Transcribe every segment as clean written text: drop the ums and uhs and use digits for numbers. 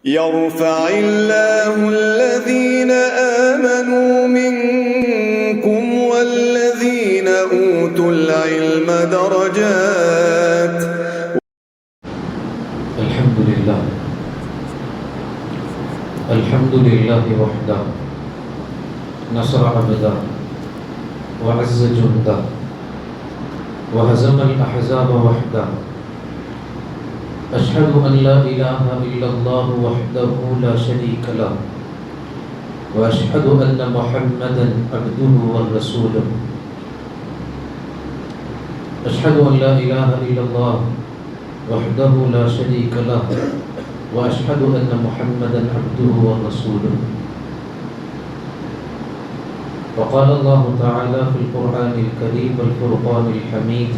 يرفع الله الذين آمنوا منكم والذين أوتوا العلم درجات. الحمد لله وحده نصر عبده وعز جنده وهزم الأحزاب وحده. أشهد أن لا إله إلا الله وحده لا شريك له وأشهد أن محمدا عبده ورسوله. أشهد أن لا إله إلا الله وحده لا شريك له وأشهد أن محمدا عبده ورسوله. وقال الله تعالى في القرآن الكريم والفرقان الحميد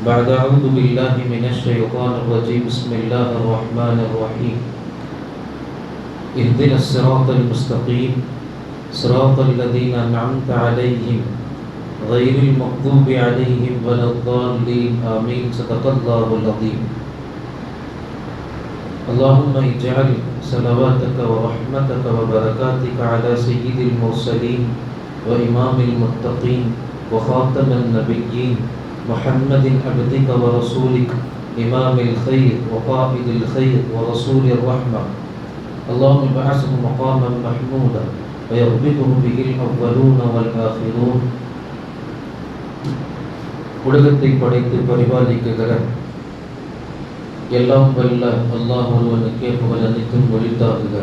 بعد أعوذ بالله من الشيطان الرجيم بسم الله الرحمن الرحيم. اهدنا الصراط المستقيم صراط الذين أنعمت عليهم غير المغضوب عليهم ولا الضالين آمين. صدق الله العظيم. اللهم اجعل صلواتك ورحمتك وبركاتك على سيد المرسلين وإمام المتقين وخاتم النبيين محمد عبدك ورسولك إمام الخير وقائد الخير ورسول الرحمة. اللهم ابعثه مقاما محمودا ويربطه به الأولون والآخرون. உலகத்தை படைத்து பரிபாலிக்குகிற எல்லாம் வல்ல அல்லாஹ் ஒருவனுக்கே புகழ் அனைத்தும் ஒளித்தாகுக.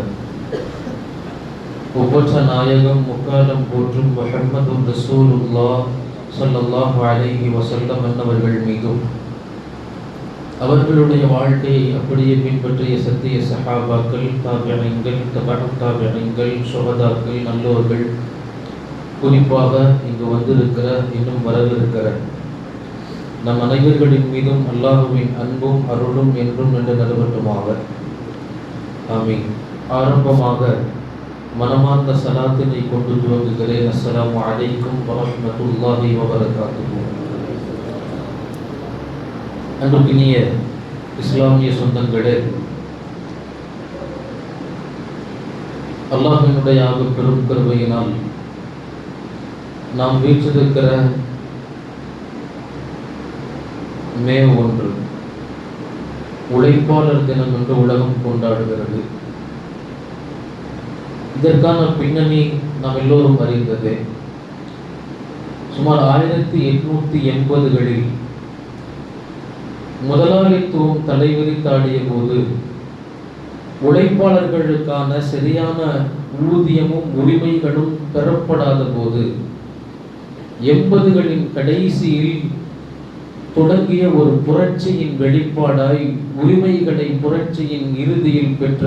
ஒப்பற்ற நாயகம் முக்காலம் போற்றும் முஹம்மது ரசூலுல்லாஹ் ஸல்லல்லாஹு அலைஹி வஸல்லம் என்னவர்கள் மீதும் அவர்களுடைய வாழ்க்கையை அப்படியே பின்பற்றிய சத்திய சஹாபாக்கள், தாபிஈன்கள், தபஅ தாபிஈன்கள், ஷுஹதாக்கள், நல்லோர்கள், குறிப்பாக இங்கு வந்திருக்கிற இன்னும் வரவிருக்கிற நம் அனைவர்களின் மீதும் அல்லாஹுவின் அன்பும் அருளும் என்றும் நின்று நிலவட்டுமாக. ஆமீன். ஆரம்பமாக மனமார்ந்த சலாத்தினை கொண்டு துவங்குகிறேன். அஸ்ஸலாமு அலைக்கும் வரஹ்மத்துல்லாஹி வபரகாத்துஹு. அன்புக்கினிய இஸ்லாமிய சொந்தங்களே, அல்லாஹ்வினுடைய பெரும் கருணையினால் நாம் வீற்றிருக்கிற மே 1 உழைப்பாளர் தினம் என்று உலகம் கொண்டாடுகிறது. இதற்கான பின்னணி நாம் எல்லோரும் அறிந்ததே. சுமார் 1880களில் முதலாளித்துவம் தலைவிரித்தாடிய போது உழைப்பாளர்களுக்கான சரியான ஊதியமும் உரிமைகளும் பெறப்படாத போது 80களின் கடைசியில் தொடங்கிய ஒரு புரட்சியின் வெளிப்பாடாய் உரிமைகளை புரட்சியின் இறுதியில் பெற்ற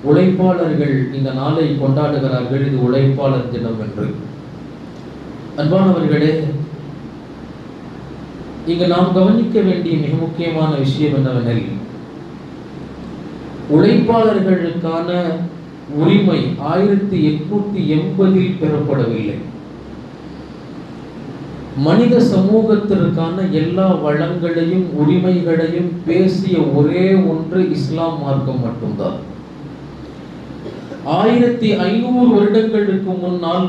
உழைப்பாளர்கள் இந்த நாளை கொண்டாடுகிறார்கள். இது உழைப்பாளர் தினம் என்று. அன்பானவர்களே, இங்கு நாம் கவனிக்க வேண்டிய மிக முக்கியமான விஷயம் என்னவெனில், உழைப்பாளர்களுக்கான உரிமை 1880 பெறப்படவில்லை. மனித சமூகத்திற்கான எல்லா வளங்களையும் உரிமைகளையும் பேசிய ஒரே ஒன்று இஸ்லாம் மார்க்கம் மட்டும்தான். 1500 வருடங்களுக்கு முன்னால்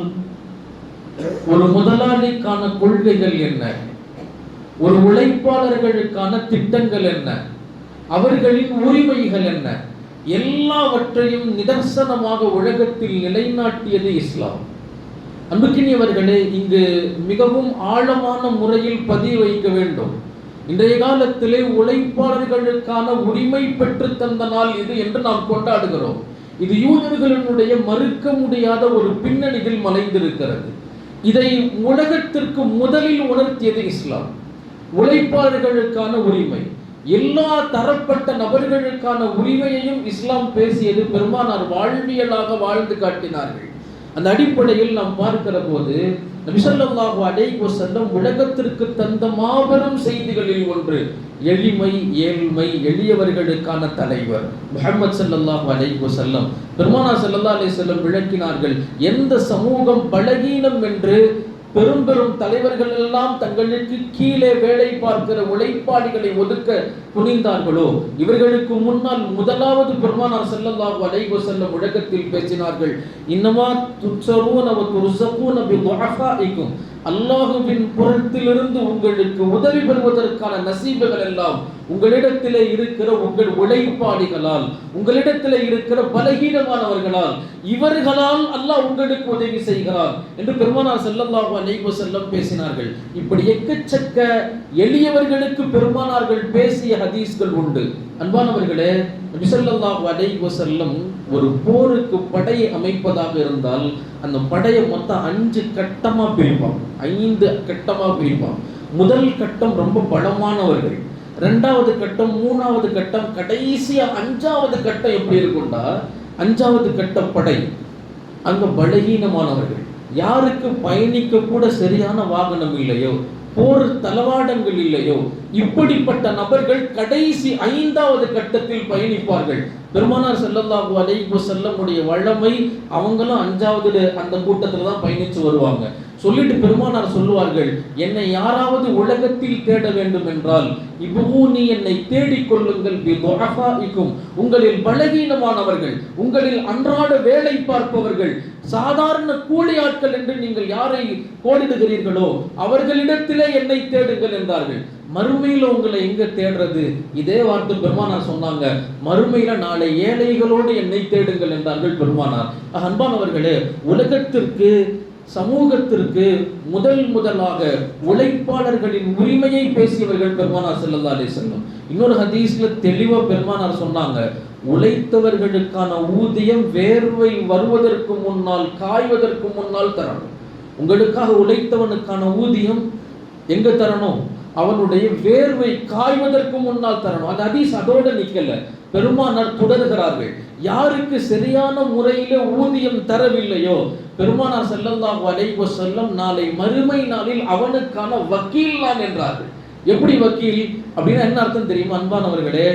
ஒரு முதலாளிக்கான கொள்கைகள் என்ன, ஒரு உழைப்பாளர்களுக்கான திட்டங்கள் என்ன, அவர்களின் உரிமைகள் என்ன, எல்லாவற்றையும் நிதர்சனமாக உலகத்தில் நிலைநாட்டியது இஸ்லாம். அன்புக்கினியவர்களே, இங்கு மிகவும் ஆழமான முறையில் பதிவு வைக்க வேண்டும். இன்றைய காலத்திலே உழைப்பாளர்களுக்கான உரிமை பெற்று தந்த நாள் இது என்று நாம் கொண்டாடுகிறோம். இது யூதர்களுடைய மறுக்க முடியாத ஒரு பின்னணியில் மறைந்திருக்கிறது. இதை உலகத்திற்கு முதலில் உணர்த்தியது இஸ்லாம். உழைப்பாளர்களுக்கான உரிமை, எல்லா தரப்பட்ட நபர்களுக்கான உரிமையையும் இஸ்லாம் பேசியது. பெருமானார் வாழ்வியலாக வாழ்ந்து காட்டினார்கள். அந்த அடிப்படையில் நாம் பார்க்கிற போது நபி ஸல்லல்லாஹு அலைஹி வஸல்லம் உலகத்திற்கு தந்த மாபெரும் செய்திகளில் ஒன்று எளிமை, ஏழ்மை, எளியவர்களுக்கான தலைவர் முஹம்மது ஸல்லல்லாஹு அலைஹி வஸல்லம். பெருமானார் ஸல்லல்லாஹு அலைஹி வஸல்லம் விளக்கினார்கள், எந்த சமூகம் பலகீனம் என்று பெரும் பெரும் தலைவர்கள் எல்லாம் தங்களுக்கு கீழே வேலை பார்க்கிற உழைப்பாளிகளை ஒதுக்க துணிந்தார்களோ, இவர்களுக்கு முன்னால் முதலாவது பெருமானார் ஸல்லல்லாஹு அலைஹி வஸல்லம் உலகத்தில் பேசினார்கள், இன்னமா துஸரூன வ துர்ஸகூன பிதுஅஃபாஇக்கும், அல்லாஹ்வின் புறத்திலிருந்து உங்களுக்கு உதவி பெறுவதற்கான நசீபுகள் எல்லாம் உங்களிடத்திலே இருக்கிற உங்கள் உழைப்பாளிகளால், உங்களிடத்திலே இருக்கிற பலகீனமானவர்களால், இவர்களால் அல்லாஹ் உங்களுக்கு உதவி செய்கிறார் என்று பெருமானார் ஸல்லல்லாஹு அலைஹி வஸல்லம் பேசினார்கள். இப்படி எக்கச்சக்க எளியவர்களுக்கு பெருமானார்கள் பேசிய ஹதீஸ்கள் உண்டு. அன்பானவர்களே, நபி ஸல்லல்லாஹு அலைஹி வஸல்லம் ஒரு போருக்கு படையை அமைப்பதாக இருந்தால் அந்த படையை மொத்தம் 5 கட்டமா பிரிப்பான். 5 கட்டமா பிரிப்பான். முதல் கட்டம் ரொம்ப பலமானவர்கள், 2வது கட்டம், 3வது கட்டம், கடைசியா 5வது கட்டம் எப்படி இருக்கும்னா, 5வது கட்ட படை அங்க பலகீனமானவர்கள், யாருக்கு பயணிக்க கூட சரியான வாகனம் இல்லையோ, போர் தளவாடங்கள் இல்லையோ, இப்படிப்பட்ட நபர்கள் கடைசி 5வது கட்டத்தில் பயணிப்பார்கள். பெருமானார் ஸல்லல்லாஹு அலைஹி வஸல்லம் உடைய வழமை, அவங்களும் 5வது அந்த கூட்டத்துல தான் பயணிச்சு வருவாங்க. சொல்லிட்டு பெருமானார் சொல்லுவார்கள், என்னை யாராவது உலகத்தில் தேட வேண்டும் என்றால் இபூனி, என்னை தேடிக் கொள்ளுங்கள், பிதுஅஃபாஇக்கும், உங்களில் பலகீனமானவர்கள், உங்களில் அன்றாட வேலை பார்ப்பவர்கள், சாதாரண கூலி ஆட்கள் என்று நீங்கள் யாரை கோடிடுகிறீர்களோ அவர்களிடத்திலே என்னை தேடுங்கள் என்றார்கள். மறுமையில உங்களை எங்க தேடுறது? இதே வார்த்தை பெருமானார் சொன்னாங்க, மறுமையில நாளை ஏழைகளோடு என்னை தேடுங்கள் என்றார்கள் பெருமானார். அன்பானவர்களே, உலகத்திற்கு, சமூகத்திற்கு முதலாக உழைப்பாளர்களின் உரிமையை பேசியவர்கள் பெருமானார் ஸல்லல்லாஹு அலைஹி வஸல்லம். இன்னொரு ஹதீஸ்ல தெளிவா பெருமானார் சொன்னாங்க, உழைத்தவர்களுக்கான ஊதியம் வேர்வை வருவதற்கு முன்னால், காய்வதற்கு முன்னால் தரணும். உங்களுக்காக உழைத்தவனுக்கான ஊதியம் எங்க தரணும்? அவனுடைய வேர்வை காய்வதற்கு முன்னால் தரணும். அந்த ஹதீஸ் அதோட நிக்கல, பெருமானார் தொடர்கிறார்கள். யாருக்கு சரியான முறையில ஊதியம் தரவில்லையோ பெருமானார் ஸல்லல்லாஹு அலைஹி வஸல்லம் நாளை மறுமை நாளில் அவனுக்கான வக்கீல் நான் என்றார்கள். எப்படி வக்கீல் அப்படின்னா என்ன அர்த்தம் தெரியுமா அன்பானவர்களே?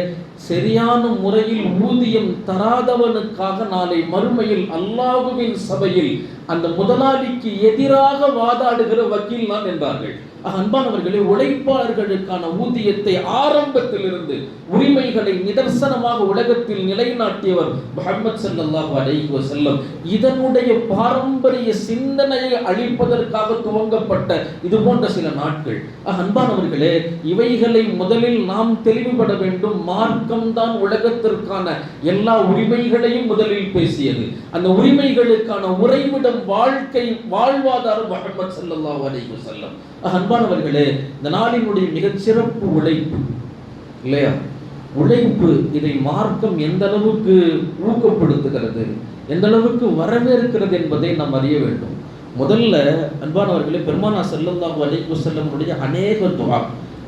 சரியான முறையில் ஊதியம் தராதவனுக்காக நாளை மறுமையில் அல்லாஹ்வின் சபையில் அந்த முதலாளிக்கு எதிராக வாதாடுகிற வக்கீல் நான் என்றார்கள். அன்பானவர்களே, உழைப்பாளர்களுக்கான ஊதியத்தை ஆரம்பத்திலிருந்து உரிமைகளை நிதர்சனமாக உலகத்தில் நிலைநாட்டியவர் முஹம்மது ஸல்லல்லாஹு அலைஹி வஸல்லம். இதனுடைய பாரம்பரிய சிந்தனையை அழிப்பதற்காக துவங்கப்பட்ட இது போன்ற சில நாட்கள். அன்பானவர்களே, இவைகளை முதலில் நாம் தெளிவுபட வேண்டும். மார்க்கம் தான் உலகத்திற்கான எல்லா உரிமைகளையும் முதலில் பேசியது. அந்த உரிமைகளுக்கான உறைவிடம், வாழ்க்கை, வாழ்வாதாரம் முஹம்மது ஸல்லல்லாஹு அலைஹி வஸல்லம். அன்பானவர்களே, இந்த நாளினுடைய மிகச்சிறப்பு உழைப்பு இல்லையா? உழைப்பு, இதை மார்க்கம் எந்த அளவுக்கு ஊக்கப்படுத்துகிறது, எந்த அளவுக்கு வரவேற்கிறது என்பதை நாம் அறிய வேண்டும். முதல்ல அன்பானவர்களே, பெருமானார் ஸல்லல்லாஹு அலைஹி வஸல்லமுடைய அநேக துஆ,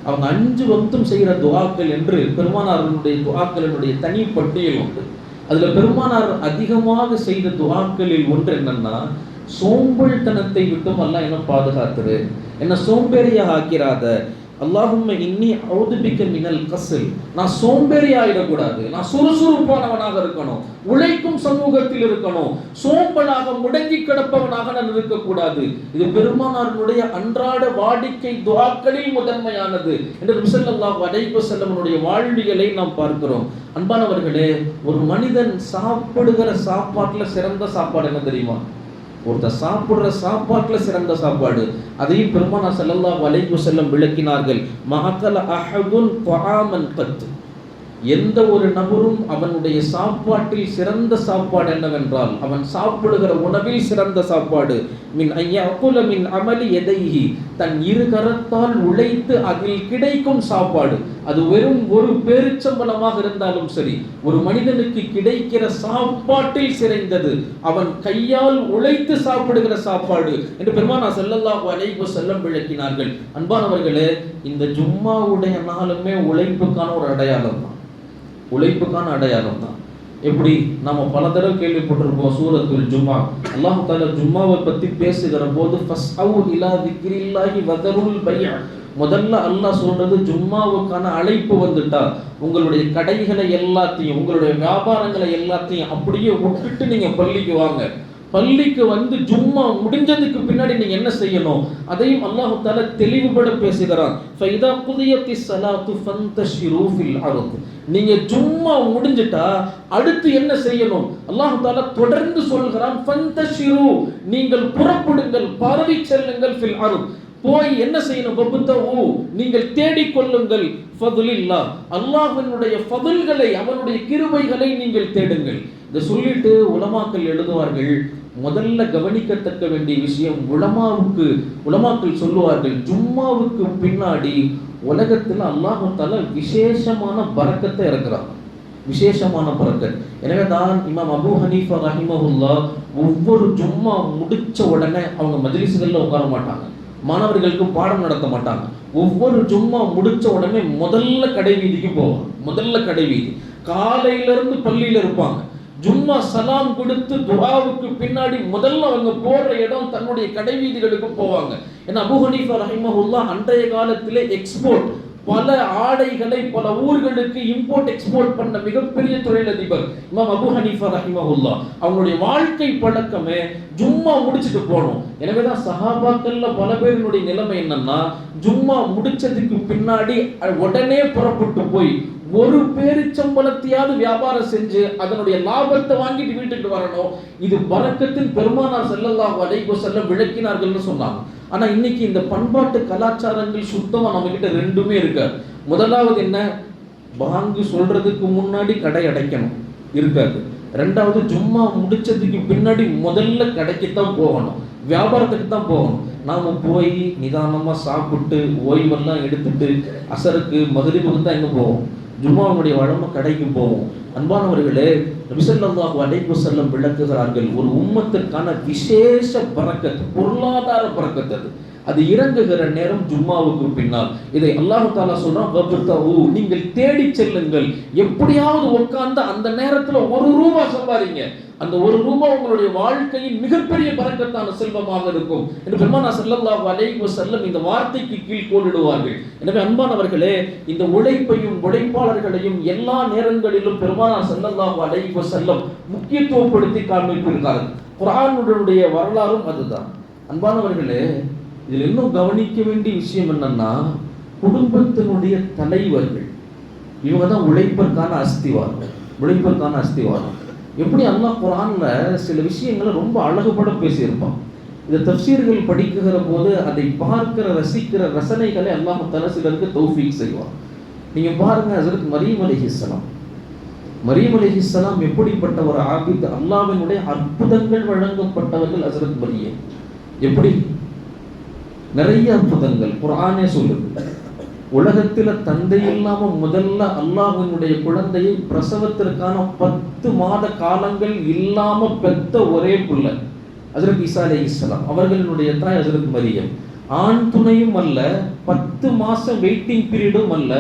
அவங்க 5 வக்தும் செய்கிற துஆக்கள் என்று பெருமானாருடைய துஆக்களினுடைய தனி பட்டியல் உண்டு. அதுல பெருமானார் அதிகமாக செய்த துஆக்களில் ஒன்று என்னன்னா, சோம்பல்தனத்தை விட்டும் அல்லாஹ் என்ன பாதுகாத்துரு, என்ன சோம்பேறியா ஆக்கிறாத, அல்லாஹும்ம இன்னி அஊது பிக்க மினல் கஸ்ல், நான் சோம்பேறியா ஆயிடக்கூடாது, நான் சுறுசுறுப்பானவனாக இருக்கணும், உழைக்கும் சமூகத்தில் இருக்கணும், சோம்பலாக முடங்கி கிடப்பவனாக நான் இருக்கக்கூடாது. இது பெருமானாருடைய அன்றாட வாடிக்கை துஆக்களில் முதன்மையானது என்று நபி ஸல்லல்லாஹு அலைஹி வஸல்லமுடைய வாழ்வியலை நாம் பார்க்கிறோம். அன்பானவர்களே, ஒரு மனிதன் சாப்பிடுகிற சாப்பாட்டுல சிறந்த சாப்பாடு என்ன தெரியுமா? ஒருத்தர் சாப்பிடுற சாப்பாட்டுல சிறந்த சாப்பாடு. அதையும் பெருமானார் ஸல்லல்லாஹு அலைஹி வஸல்லம் விளக்கினார்கள். மஅக்கல அஹதுன் தஆமன் கத், எந்த ஒரு நபரும் அவனுடைய சாப்பாட்டில் சிறந்த சாப்பாடு என்னவென்றால், அவன் சாப்பிடுகிற உணவில் சிறந்த சாப்பாடு, மின் ஐயகுல மின் அமலி யதைஹி, தன் இரு கரத்தால் உழைத்து அதில் கிடைக்கும் சாப்பாடு. அது வெறும் ஒரு பேரிச்சம்பழமாக இருந்தாலும் சரி, ஒரு மனிதனுக்கு கிடைக்கிற சாப்பாட்டில் சிறந்தது அவன் கையால் உழைத்து சாப்பிடுகிற சாப்பாடு என்று பெருமானார் ஸல்லல்லாஹு அலைஹி வஸல்லம் விளக்கினார்கள். அன்பானவர்களே, இந்த ஜும்மாவுடைய நாளுமே உழைப்புக்கான ஒரு அடையாளம் தான், உழைப்புக்கான அடையாளம் தான். எப்படி நாம பல தடவை கேள்விப்பட்டிருப்போம், சூரத்துல் ஜும்மா, அல்லாஹ் தஆலா ஜும்மாவை பத்தி பேசுகிற போது ஃபஸ்அவு இலா திக்ரில்லாஹி வதருல் பைஅ, முதல்ல அல்லாஹ் சொல்றது ஜும்மாவுக்கான அழைப்பு வந்துட்டா உங்களுடைய கடைகளை எல்லாத்தையும், உங்களுடைய வியாபாரங்களை எல்லாத்தையும் அப்படியே விட்டுட்டு நீங்க பள்ளிக்கு வாங்க, பள்ளிக்கு வந்து ஜும்மா முடிஞ்சதுக்கு பின்னாடி நீங்க என்ன செய்யணும், அதையும் அல்லாஹ் தஆலா தெளிவுபட பேசுகிறான். ஃபைதா குதியத்திஸ் ஸலாத்து ஃபந்தஷிரு ஃபில் அர்த். நீங்க ஜும்மா முடிஞ்சிட்டா அடுத்து என்ன செய்யணும், அல்லாஹ் தஆலா தொடர்ந்து சொல்கிறான், ஃபந்தஷிரு, நீங்கள் புறப்படுங்கள், பரவி செல்லுங்கள், ஃபில் அர்த், போய் என்ன செய்யணும், வபுதவு, நீங்கள் தேடிக்கொள்ளுங்கள், ஃபதுலில்லா, அல்லாஹ்வினுடைய ஃபதுல்களை, அவனுடைய கிருபைகளை நீங்கள் தேடுங்கள். இதை சொல்லிட்டு உலமாக்கள் எழுதுவார்கள், முதல்ல கவனிக்கத்தக்க வேண்டிய விஷயம், உலமாக்கள் சொல்லுவார்கள், ஜும்மாவுக்கு பின்னாடி உலகத்தில் அல்லாஹ் தஆலா விசேஷமான பரக்கத்தை இறக்குறாங்க, விசேஷமான பரக்கத். எனவே தான் இமாம் அபூ ஹனீஃபா ரஹிமஹுல்லாஹ் ஒவ்வொரு ஜும்மா முடிச்ச உடனே அவங்க மஜ்லிஸ்கள்ல உட்கார மாட்டாங்க, மாணவர்களுக்கு பாடம் நடத்த மாட்டாங்க. ஒவ்வொரு ஜும்மா முடிச்ச உடனே முதல்ல கடை வீதிக்கு போவாங்க. முதல்ல கடை வீதி, காலையில இருந்து பள்ளியில இருப்பாங்க. ஜும்மா சலாம் கொடுத்து துஆவுக்கு பின்னாடி முதல்ல அவங்க போற இடம் தன்னுடைய கடை வீதிகளுக்கு போவாங்க. ஏன்னா அபூ ஹனீஃபா ரஹிமஹுல்லாஹ் அன்றைய காலத்திலே எக்ஸ்போர்ட், பல ஆடைகளை பல ஊர்களுக்கு இம்போர்ட் எக்ஸ்போர்ட் பண்ண மிகப்பெரிய தொழிலதிபர் இமாம் அபூ ஹனீஃபா ரஹிமஹுல்லாஹ். அவங்களுடைய வாழ்க்கை பழக்கமே ஜும்மா முடிச்சுட்டு போகணும். எனவேதான் சஹாபாக்கள்ல பல பேருடைய நிலைமை என்னன்னா, ஜும்மா முடிச்சதுக்கு பின்னாடி உடனே புறப்பட்டு போய் ஒரு பேரிச்சம்பளத்தையாவது வியாபாரம் செஞ்சு அதனுடைய லாபத்தை வாங்கிட்டு வீட்டுக்கு வரணும். இது பரக்கத்தின் பெருமானார் ஸல்லல்லாஹு அலைஹி வஸல்லம் விளக்கினார்கள்னு சொன்னாங்க. ஆனா இன்னைக்கு இந்த பண்பாட்டு கலாச்சாரங்கள் சுத்தமா நம்ம கிட்ட ரெண்டுமே இருக்கு. முதலாவது என்ன, பாங்கு சொல்றதுக்கு முன்னாடி கடை அடைக்கணும், இருக்காது. ரெண்டாவது, ஜும்மா முடிச்சதுக்கு பின்னாடி முதல்ல கடைக்கு தான் போகணும், வியாபாரத்துக்கு தான் போகணும். நாம போய் நிதானமா சாப்பிட்டு ஓய்வெல்லாம் எடுத்துட்டு அசருக்கு மகரிபுக்கு தான் எங்க போவோம், ஜும்மாவுடைய வழமை கடைக்கு போவோம். அன்பானவர்களே, நபி ஸல்லல்லாஹு அலைஹி வஸல்லம் விளக்குகிறார்கள், ஒரு உம்மத்திற்கான விசேஷ பரக்கத், பொருளாதார பரக்கத் அது இறங்குகிற நேரம் ஜும்மாவுக்கு பின்னால். இதை அல்லாஹ் தஆலா சொல்றான், வபுதவு, நீங்கள் தேடி செல்லுங்கள். எப்படியாவது உட்கார்ந்து அந்த நேரத்துல ₹1 சம்பாதிங்க. அந்த ₹1 உங்களுடைய வாழ்க்கையின் மிகப்பெரிய பரக்கத்தான செல்வமாக இருக்கும் என்று பெருமானார் ஸல்லல்லாஹு அலைஹி வஸல்லம் இந்த வார்த்தைக்கு கீழ் கோடிடுவார்கள். எனவே அன்பானவர்களே, இந்த உழைப்பையும் உழைப்பாளர்களையும் எல்லா நேரங்களிலும் பெருமானார் ஸல்லல்லாஹு அலைஹி வஸல்லம் முக்கியத்துவப்படுத்தி காண்பித்திருக்கிறார்கள். குர்ஆனுடைய வரலாறும் அதுதான். அன்பானவர்களே, இதில் இன்னும் கவனிக்க வேண்டிய விஷயம் என்னன்னா, குடும்பத்தினுடைய தலைவர்கள் இவங்க தான் உழைப்பதற்கான அஸ்திவாரம். எப்படி அல்லாஹ் குர்ஆன்ல சில விஷயங்களை ரொம்ப அழகுபட பேசியிருப்பான். இந்த தஃப்சீர்கள் படிக்கிற போது அதை பார்க்கிற ரசிக்கிற ரசனைகளை அல்லாஹ் தஆலா சிலருக்கு தௌஃபீக் செய்வான். நீங்க பாருங்க, ஹஜ்ரத் மரியம் அலைஹிஸ்ஸலாம் எப்படிப்பட்ட ஒரு ஆபித், அல்லாஹ்வினுடைய அற்புதங்கள் வழங்கப்பட்டவர்கள் ஹஜ்ரத் மரியம். எப்படி நிறைய அற்புதங்கள் குர்ஆனே சொல்லுது. உலகத்தில் தந்தை இல்லாம முதல்ல அல்லாஹ்வினுடைய குழந்தையை பிரசவத்திற்கான 10 மாத காலங்கள் இல்லாம பெற்ற ஒரே பிள்ளை ஹஜ்ரத் ஈசா அலைஹிஸ்ஸலாம். அவர்களுடைய தாய் ஹஜ்ரத் மரியம். ஆண் துணையும் அல்ல, 10 மாசம் வெயிட்டிங் பீரியடும் அல்ல,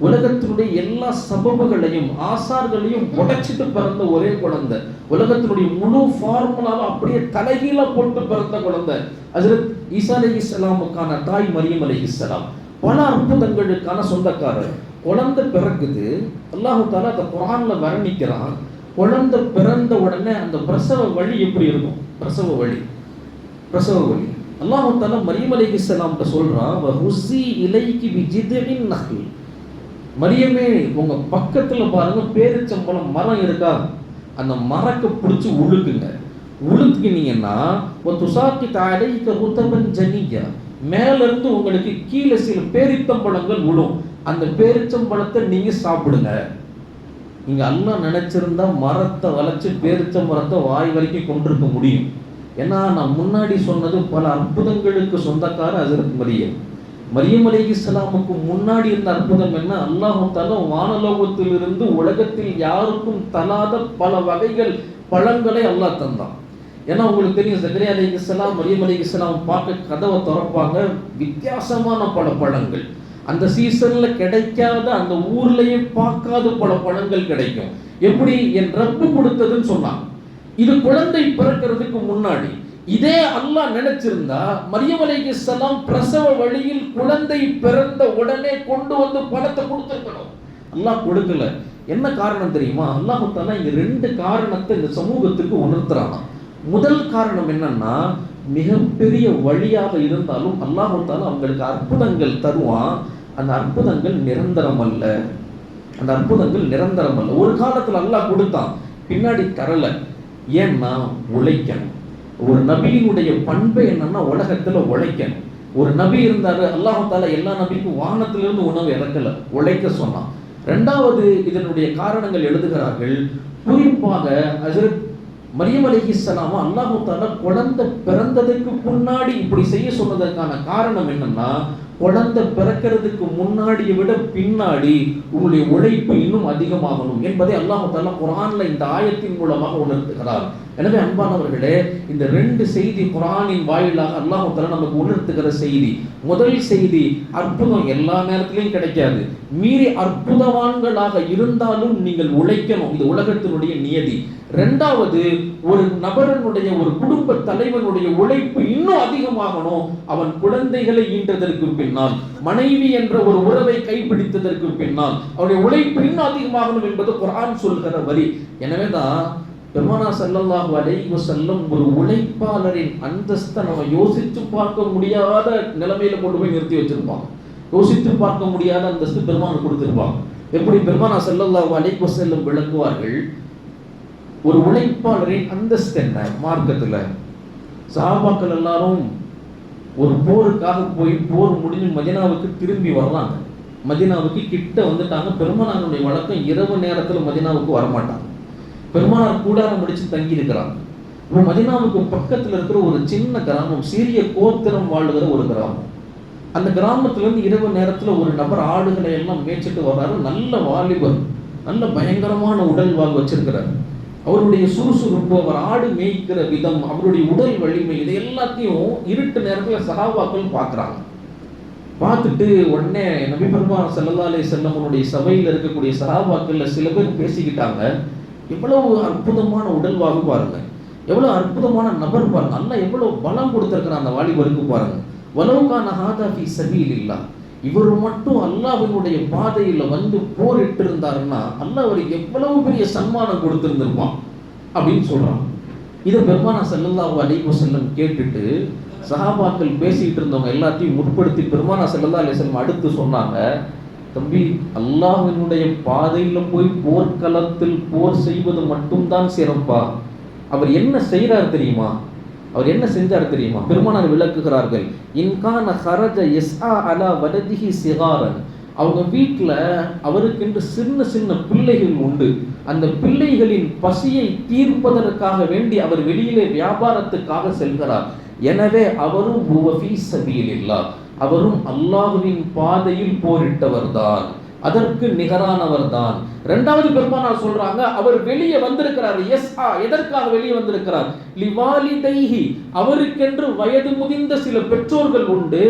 உலகத்தினுடைய எல்லா சபபுகளையும் ஆசார்களையும் உடைச்சிட்டு பிறந்த ஒரே குழந்தை, உலகத்தினுடைய முழு ஃபார்முலாவை அப்படியே தலைகீழ போட்டு பிறந்த குழந்தை ஹஜ்ரத் ஈசா அலைஹிஸ்ஸலாமுக்கான தாய் மரியம் அலைஹிஸ்ஸலாம். பல அற்புதங்களுக்கான சொந்தக்காரர். குழந்தை பிறகுது, அல்லாஹ் தஆலா அந்த குர்ஆன்ல வர்ணிக்கிறான், குழந்தை பிறந்த உடனே அந்த பிரசவ வலி எப்படி இருக்கும், பிரசவ வலி அல்லாஹ் தஆலா மரியம் அலைஹிஸ்ஸலாம் கிட்ட சொல்றான், வஹுஸி இலைகி பிஜித்இன் நஹ்ல், மரியமே உங்க பக்கத்துல பாருங்க பேரிச்சம்பழம் மரம் இருக்கா, அந்த மரத்தை பிடிச்சி உழுக்குனீங்கன்னா வதுசாக்கித் அலைக ருதபன் ஜனியா, மேல இருந்து உங்களுக்கு கீழே சில பேரிச்சம்பழங்கள் விழும், அந்த பேரிச்சம்பழத்தை நீங்க சாப்பிடுங்க. நீங்க அல்லாஹ் நினைச்சிருந்தா மரத்தை வளைச்சு பேரிச்ச மரத்தை வாய் வரைக்கும் கொண்டிருக்க முடியும். ஏன்னா நான் முன்னாடி சொன்னது பல அற்புதங்களுக்கு சொந்தக்கார ஹஜ்ரத் மரியம் அலைஹிஸ்ஸலாமுக்கு முன்னாடி இருந்த அற்புதம் என்ன, அல்லாஹ் தஆலா வானலோகத்திலிருந்து உலகத்தில் யாருக்கும் தராத பல வகைகள் பழங்களை அல்லாஹ் தந்தான். ஏன்னா உங்களுக்கு தெரியும், ஜக்கரியா அலைஹிஸ்ஸலாம் மரியம் அலைஹிஸ்ஸலாம் பார்க்க கதவை திறப்பாங்க, வித்தியாசமான பல பழங்கள், அந்த சீசன்ல கிடைக்காத, அந்த ஊர்லயே பார்க்காத பல பழங்கள் கிடைக்கும். எப்படி என் ரப்பு கொடுத்ததுன்னு சொன்னாங்க. இது குழந்தை பிறக்கிறதுக்கு முன்னாடி. இதே அல்லாஹ் நினைச்சிருந்தா மரியம் அலைஹிஸ்ஸலாம் பிரசவ வழியில் குழந்தை பிறந்த உடனே கொண்டு வந்து பழத்தை கொடுத்திருக்கணும். அல்லாஹ் கொடுக்கல. என்ன காரணம் தெரியுமா? அல்லாஹ் தஆலா இங்க 2 காரணத்தை இந்த சமூகத்துக்கு உணர்த்துறானா. முதல் காரணம் என்னன்னா, மிகப்பெரிய வழியாக இருந்தாலும் அல்லாஹ் தஆலா அவங்களுக்கு அற்புதங்கள் தருவான். அந்த அற்புதங்கள் நிரந்தரம் அல்ல. அந்த அற்புதங்கள் நிரந்தரம் அல்ல. ஒரு காலத்துல அல்லாஹ் கொடுத்தான், பின்னாடி தரல. ஏன்னா உழைக்கணும். ஒரு நபியினுடைய பண்பு என்னன்னா உலகத்துல உழைக்கணும். ஒரு நபி இருந்தாரு, அல்லாஹ் தஆலா எல்லா நபிக்கும் வானத்திலிருந்து உணவு இறக்கல, உழைக்க சொன்னான். இரண்டாவது இதனுடைய காரணங்கள் எழுதுகிறார்கள். குறிப்பாக ஹஜ்ரத் மரியம் அலைஹிஸ்ஸலாம் அல்லாஹ் தஆலா குழந்தை பிறந்ததுக்கு முன்னாடி இப்படி செய்ய சொன்னதற்கான காரணம் என்னன்னா, குழந்தை பிறக்கிறதுக்கு முன்னாடியை விட பின்னாடி உங்களுடைய உழைப்பு இன்னும் அதிகமாகணும் என்பதை அல்லாஹ் தஆலா குர்ஆன்ல இந்த ஆயத்தின் மூலமாக உணர்த்துகிறார். எனவே அன்பானவர்களே, இந்த ரெண்டு செய்தி குர்ஆனின் வாயிலாக அல்லாஹ் தஆலா நமக்கு உணர்த்துகிற செய்தி. முதல் செய்தி, அற்புதம் எல்லா நேரத்திலையும் கிடைக்காது. மீறி அற்புதவான்களாக இருந்தாலும் நீங்கள் உழைக்கணும். இது உலகத்தினுடைய நியதி. இரண்டாவது, ஒரு நபரனுடைய, ஒரு குடும்ப தலைவனுடைய உழைப்பு இன்னும் அதிகமாகணும். அவன் குழந்தைகளை ஈன்றதற்கு பின்னால், மனைவி என்ற ஒரு உறவை கைப்பிடித்ததற்கு பின்னால் அவருடைய உழைப்பு இன்னும் அதிகமாகணும் என்பது குர்ஆன் சொல்கிற வரி. எனவேதான் பெருமானார் ஸல்லல்லாஹு அலைஹி வஸல்லம் ஒரு உழைப்பாளரின் அந்தஸ்தை நம்ம யோசித்து பார்க்க முடியாத நிலைமையில கொண்டு போய் நிறுத்தி வச்சிருப்பாங்க. யோசித்து பார்க்க முடியாத அந்தஸ்து பெருமானார் கொடுத்திருப்பாங்க. எப்படி பெருமானார் ஸல்லல்லாஹு அலைஹி வஸல்லம் விளக்குவார்கள், ஒரு உழைப்பாளரின் அந்தஸ்து என்ன மார்க்கத்துல. சஹாபாக்கள் எல்லாரும் ஒரு போருக்காக போய் போர் முடிஞ்சு மதீனாவுக்கு திரும்பி வர்றாங்க. மதீனாவுக்கு கிட்ட வந்துட்டாங்க. பெருமானாருடைய வழக்கம் இரவு நேரத்துல மதீனாவுக்கு வரமாட்டாங்க. பெருமானார் கூடாரம் முடிச்சு தங்கி இருக்கிறாங்க. இப்போ மதீனாவுக்கு பக்கத்துல இருக்கிற ஒரு சின்ன கிராமம், சீரிய கோத்திரம் வாழுகிற ஒரு கிராமம். அந்த கிராமத்துல இருந்து இரவு நேரத்துல ஒரு நபர் ஆடுகளை எல்லாம் மேய்ச்சிட்டு வர்றாரு. நல்ல வாலிபர், நல்ல பயங்கரமான உடல் வாழ் வச்சிருக்கிறார். அவருடைய சுறுசுறுப்பு, அவர் ஆடு மேய்க்கிற விதம், அவருடைய உடல் வலிமை, இது எல்லாத்தையும் இருட்டு நேரத்தில் சஹாபாக்கள் பார்க்குறாங்க. பார்த்துட்டு உடனே நபி பெருமானார் ஸல்லல்லாஹு அலைஹி வஸல்லம் சபையில் இருக்கக்கூடிய சஹாபாக்கள்ல சில பேர் பேசிக்கிட்டாங்க, எவ்வளவு அற்புதமான உடல் வாகு பாருங்க, எவ்வளவு அற்புதமான நபர் பாருங்க, அல்லாஹ் எவ்வளவு பலம் கொடுத்திருக்கிற அந்த வாலிபருக்கு பாருங்க. வலவுகான ஹாதா ஃபீ சபீலில்லாஹ், இவர் மட்டும் அல்லாஹ்வினுடைய பாதையில வந்து போரிட்டு இருந்தாருன்னா அல்லாஹ் அவருக்கு எவ்வளவு பெரிய சன்மானம் கொடுத்திருந்திருப்பான் அப்படின்னு சொல்றான். இதை பெருமானார் ஸல்லல்லாஹு அலைஹி வஸல்லம் கேட்டுட்டு சஹாபாக்கள் பேசிட்டு இருந்தவங்க எல்லாத்தையும் முற்படுத்தி பெருமானார் ஸல்லல்லாஹு அலைஹி வஸல்லம் அடுத்து சொன்னாங்க, தம்பி, அல்லாஹ்வினுடைய பாதையில போய் போர்க்களத்தில் போர் செய்வது மட்டும்தான் சிறப்பா? அவர் என்ன செய்யறாரு தெரியுமா? அவர் என்ன செஞ்சார் தெரியுமா? பெருமானார் விளக்குகிறார்கள், இன்கான ஹரஜ யஸ்ஆ அலா வலதிஹி சிகாரன், அவங்க வீட்டில் அவருக்கென்று சின்ன சின்ன பிள்ளைகள் உண்டு. அந்த பிள்ளைகளின் பசியை தீர்ப்பதற்காக வேண்டி அவர் வெளியிலே வியாபாரத்துக்காக செல்கிறார். எனவே அவரும் ஹுவ ஃபீ சபீலில்லாஹ், அவரும் அல்லாஹ்வின் பாதையில் போரிட்டவர் தான், அதற்கு நிகரானவர் தான். இரண்டாவது பெருமானார் சொல்றாங்க, அவர் வெளியே வந்திருக்கிறார். யஸ்ஆ, எதற்காக வெளியே வந்திருக்கிறார்? லிவாலிதைஹி, அவருக்கென்று வயது முதிர்ந்த சில பெற்றோர்கள் உண்டு,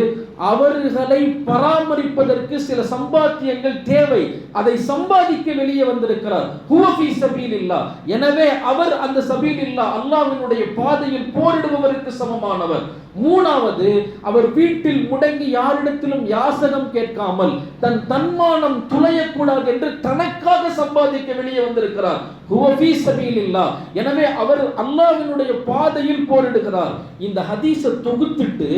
அவர்களை பராமரிப்பதற்கு சில சம்பாத்தியங்கள் தேவை, அதை சம்பாதிக்க வெளியே வந்திருக்கிறார். ஹுவ ஃபீ சபீலில்லாஹ், எனவே அவர் அந்த சபீலில்லாஹ் அல்லாஹ்வினுடைய பாதையில் போரிடுபவருக்கு சமமானவர். மூணாவது, அவர் வீட்டில் முடங்கி யாரிடத்திலும் யாசகம் கேட்காமல் தன் தன்மானம் துளையக்கூடாது என்று தனக்காக சம்பாதிக்க வெளியே வந்திருக்கிறார். ஹுவ ஃபீ சபீலில்லாஹ், எனவே அவர் அல்லாஹ்வினுடைய பாதையில் போரிடுகிறார். இந்த ஹதீஸை தொகுத்துட்டு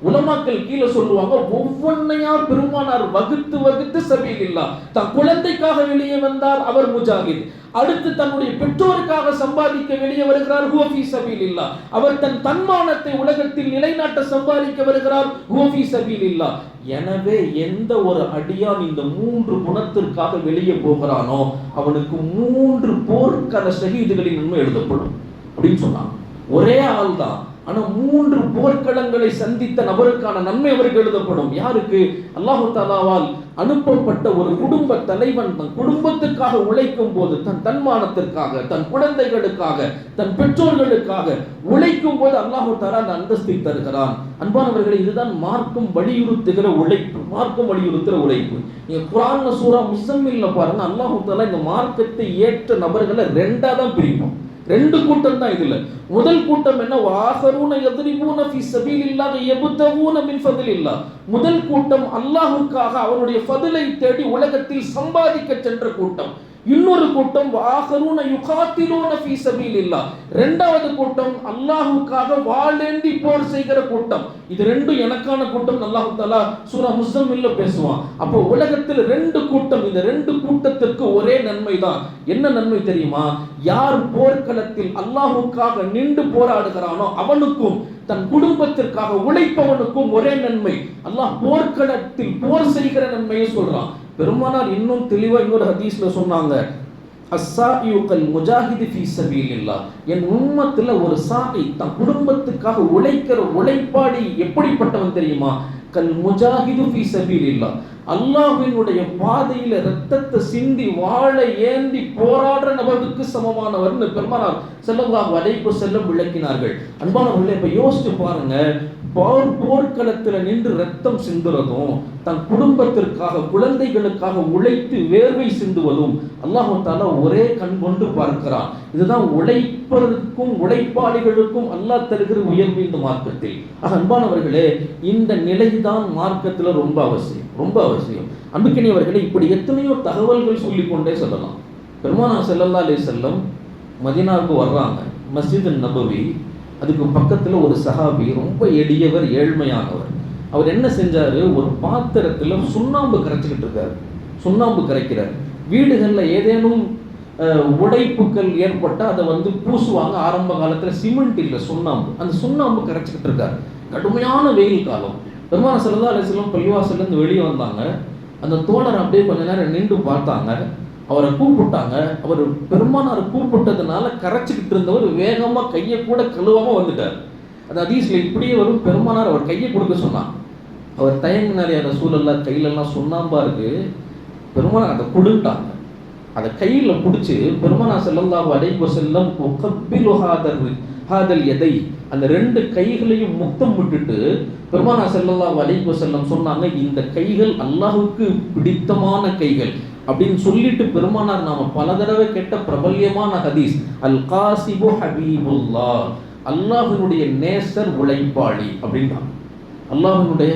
உலமாக்கள் கீழே சொல்லுவாங்க, ஒவ்வொன்னையா பெருமானார் வகுத்து வகுத்து சபீலில்லாஹ். தன் குழந்தைக்காக வெளியே வந்தார், அவர் முஜாஹித். அடுத்து தன்னுடைய பெற்றோருக்காக சம்பாதிக்க வெளியே வருகிறார், ஹுவ ஃபீ சபீலில்லாஹ். அவர் தன் தன்மானத்தை உலகத்தில் நிலைநாட்ட சம்பாதிக்க வருகிறார், ஹுவ ஃபீ சபீலில்லாஹ். எனவே எந்த ஒரு அடியான் இந்த மூன்று குணத்திற்காக வெளியே போகிறானோ அவனுக்கு 3 போர்க்கள ஷஹீதுகளின் நன்மை எழுதப்படும் அப்படின்னு சொன்னாங்க. ஒரே ஆள் தான், ஆனா 3 போர்க்களங்களை சந்தித்த நபருக்கான நன்மை அவருக்கு எழுதப்படும். யாருக்கு? அல்லாஹ் தஆலாவால் அனுப்பப்பட்ட ஒரு குடும்ப தலைவன் தன் குடும்பத்துக்காக உழைக்கும் போது, தன் தன்மானத்திற்காக, தன் குழந்தைகளுக்காக, தன் பெற்றோர்களுக்காக உழைக்கும் போது அல்லாஹ் தஆலா அந்த அந்தஸ்தை தருகிறான். அன்பானவர்களே, இதுதான் மார்க்கம் வலியுறுத்துகிற உழைப்பு, மார்க்கம் வலியுறுத்துகிற உழைப்பு. நீங்க குர்ஆன்ல சூரா முஸம்மில்ல பாருங்க, அல்லாஹ் தஆலா இந்த மார்க்கத்தை ஏற்ற நபர்களை 2ஆ தான் பிரிப்போம். 2 கூட்டம் தான் இதுல. முதல் கூட்டம் என்ன? வாஹரூன யத்ரிபூன ஃபீ சபீலில்லாஹ் யப்தகூன மின் ஃபத்லில்லாஹ். முதல் கூட்டம் அல்லாஹ்வுக்காக அவருடைய ஃபத்லை தேடி உலகத்தில் சம்பாதிக்க சென்ற கூட்டம். இன்னொரு கூட்டம் வாஹரூன யுகாத்திலூன ஃபீ சபீலில்லாஹ், இரண்டாவது கூட்டம் அல்லாஹ்வுக்காக வாளேந்தி போர் செய்கிற கூட்டம். இது ரெண்டும் எனக்கான கூட்டம் அல்லாஹ் தஆலா சூரா முஸம்மில்ல பேசுவான். அப்போ உலகத்தில் ரெண்டு கூட்டம், இந்த ரெண்டு கூட்டத்திற்கு ஒரே நன்மை தான். என்ன நன்மை தெரியுமா? யார் போர்க்களத்தில் அல்லாஹ்வுக்காக நின்று போராடுகிறானோ அவனுக்கும் தன் குடும்பத்திற்காக உழைப்பவனுக்கும் ஒரே நன்மை. அல்லாஹ் போர்க்களத்தில் போர் செய்கிற நன்மையை சொல்றான். பெருமானார் இன்னும் தெளிவா இன்னொரு ஹதீஸ்ல சொன்னாங்க, அஸ்ஸாயியுல் முஜாஹிது ஃபீ சபீலில்லாஹ், என் உம்மத்துல ஒரு சாயி தன் குடும்பத்துக்காக உழைக்கிற உழைப்பாடி எப்படிப்பட்டவன் தெரியுமா? கல் முஜாஹிது ஃபீ சபீலில்லாஹ், அல்லாஹ்வினுடைய பாதையில ரத்தத்தை சிந்தி வாளை ஏந்தி போராடுற நபருக்கு சமமானவர்னு பெருமானார் ஸல்லல்லாஹு அலைஹி வஸல்லம் விளக்கினார்கள். அன்பானவர்களே, இப்ப யோசிச்சு பாருங்க, போர்க்களத்தில் நின்று ரத்தம் சிந்துறதும் தன் குடும்பத்திற்காக குழந்தைகளுக்காக உழைத்து வேர்வை சிந்துவதும் அல்லாஹ் தஆலா ஒரே கண் கொண்டு பார்க்கிறான். இதுதான் உழைப்பதற்கும் உழைப்பாளிகளுக்கும் அல்லாஹ் தருகிற உயர்வு இந்த மார்க்கத்தில். அன்பானவர்களே, இந்த நிலைதான் மார்க்கத்தில் ரொம்ப அவசியம், ரொம்ப அவசியம். அன்புக்கினியவர்களே, இப்படி எத்தனையோ தகவல்கள் சொல்லிக்கொண்டே சொல்லலாம். பெருமானார் ஸல்லல்லாஹு அலைஹி வஸல்லம் மதீனாவுக்கு வர்றாங்க. மஸ்ஜித் நபவி, அதுக்கு பக்கத்தில் ஒரு சஹாபி, ரொம்ப எளியவர், ஏழ்மையானவர். அவர் என்ன செஞ்சாரு? ஒரு பாத்திரத்தில் சுண்ணாம்பு கரைச்சிக்கிட்டு இருக்காரு. சுண்ணாம்பு கரைக்கிறார். வீடுகளில் ஏதேனும் உடைப்புகள் ஏற்பட்டால் அதை வந்து பூசுவாங்க. ஆரம்ப காலத்தில் சிமெண்ட் இல்லை, சுண்ணாம்பு. அந்த சுண்ணாம்பு கரைச்சிக்கிட்டு இருக்காரு. கடுமையான வெயில் காலம். பெருமானார் ஸல்லல்லாஹு அலைஹி வஸல்லம் பள்ளிவாசல்லேருந்து வெளியே வந்தாங்க. அந்த தோழர் அப்படியே கொஞ்ச நேரம் நின்று பார்த்தாங்க. அவரை கூப்பிட்டாங்க. அவர் பெருமானார் கூப்பிட்டதுனால கரைச்சிக்கிட்டு இருந்தவர் வேகமாக கையை கூட கழுவாமல் வந்துட்டார். அந்த ஹதீஸ்ல இப்படியே வரும், பெருமானார் அவர் கையை கொடுக்க சொன்னார். அவர் தயங்கினார். அந்த சூழல்லாம் கையிலெல்லாம் சுண்ணாம்பா இருக்கு. பெருமானார் அதை கொடுத்தாங்க. அதை கையில் பிடிச்சி பெருமானார் ஸல்லல்லாஹு அலைஹி வஸல்லம் உகப்பிலு ஹாதல் யதை, அந்த ரெண்டு கைகளையும் முத்தம் விட்டுட்டு பெருமானார் ஸல்லல்லாஹு அலைஹி வஸல்லம் சொன்னாங்க, இந்த கைகள் அல்லாஹ்வுக்கு பிடித்தமான கைகள் அப்படின்னு சொல்லிட்டு பெருமானார் நாம பல தடவை கேட்ட பிரபல்யமான ஹதீஸ், அல் காசிபு ஹபீபுல்லாஹ், அல்லாஹ்வினுடைய நேசர் உழைப்பாளி அப்படின்றாங்க. அல்லாஹ்வினுடைய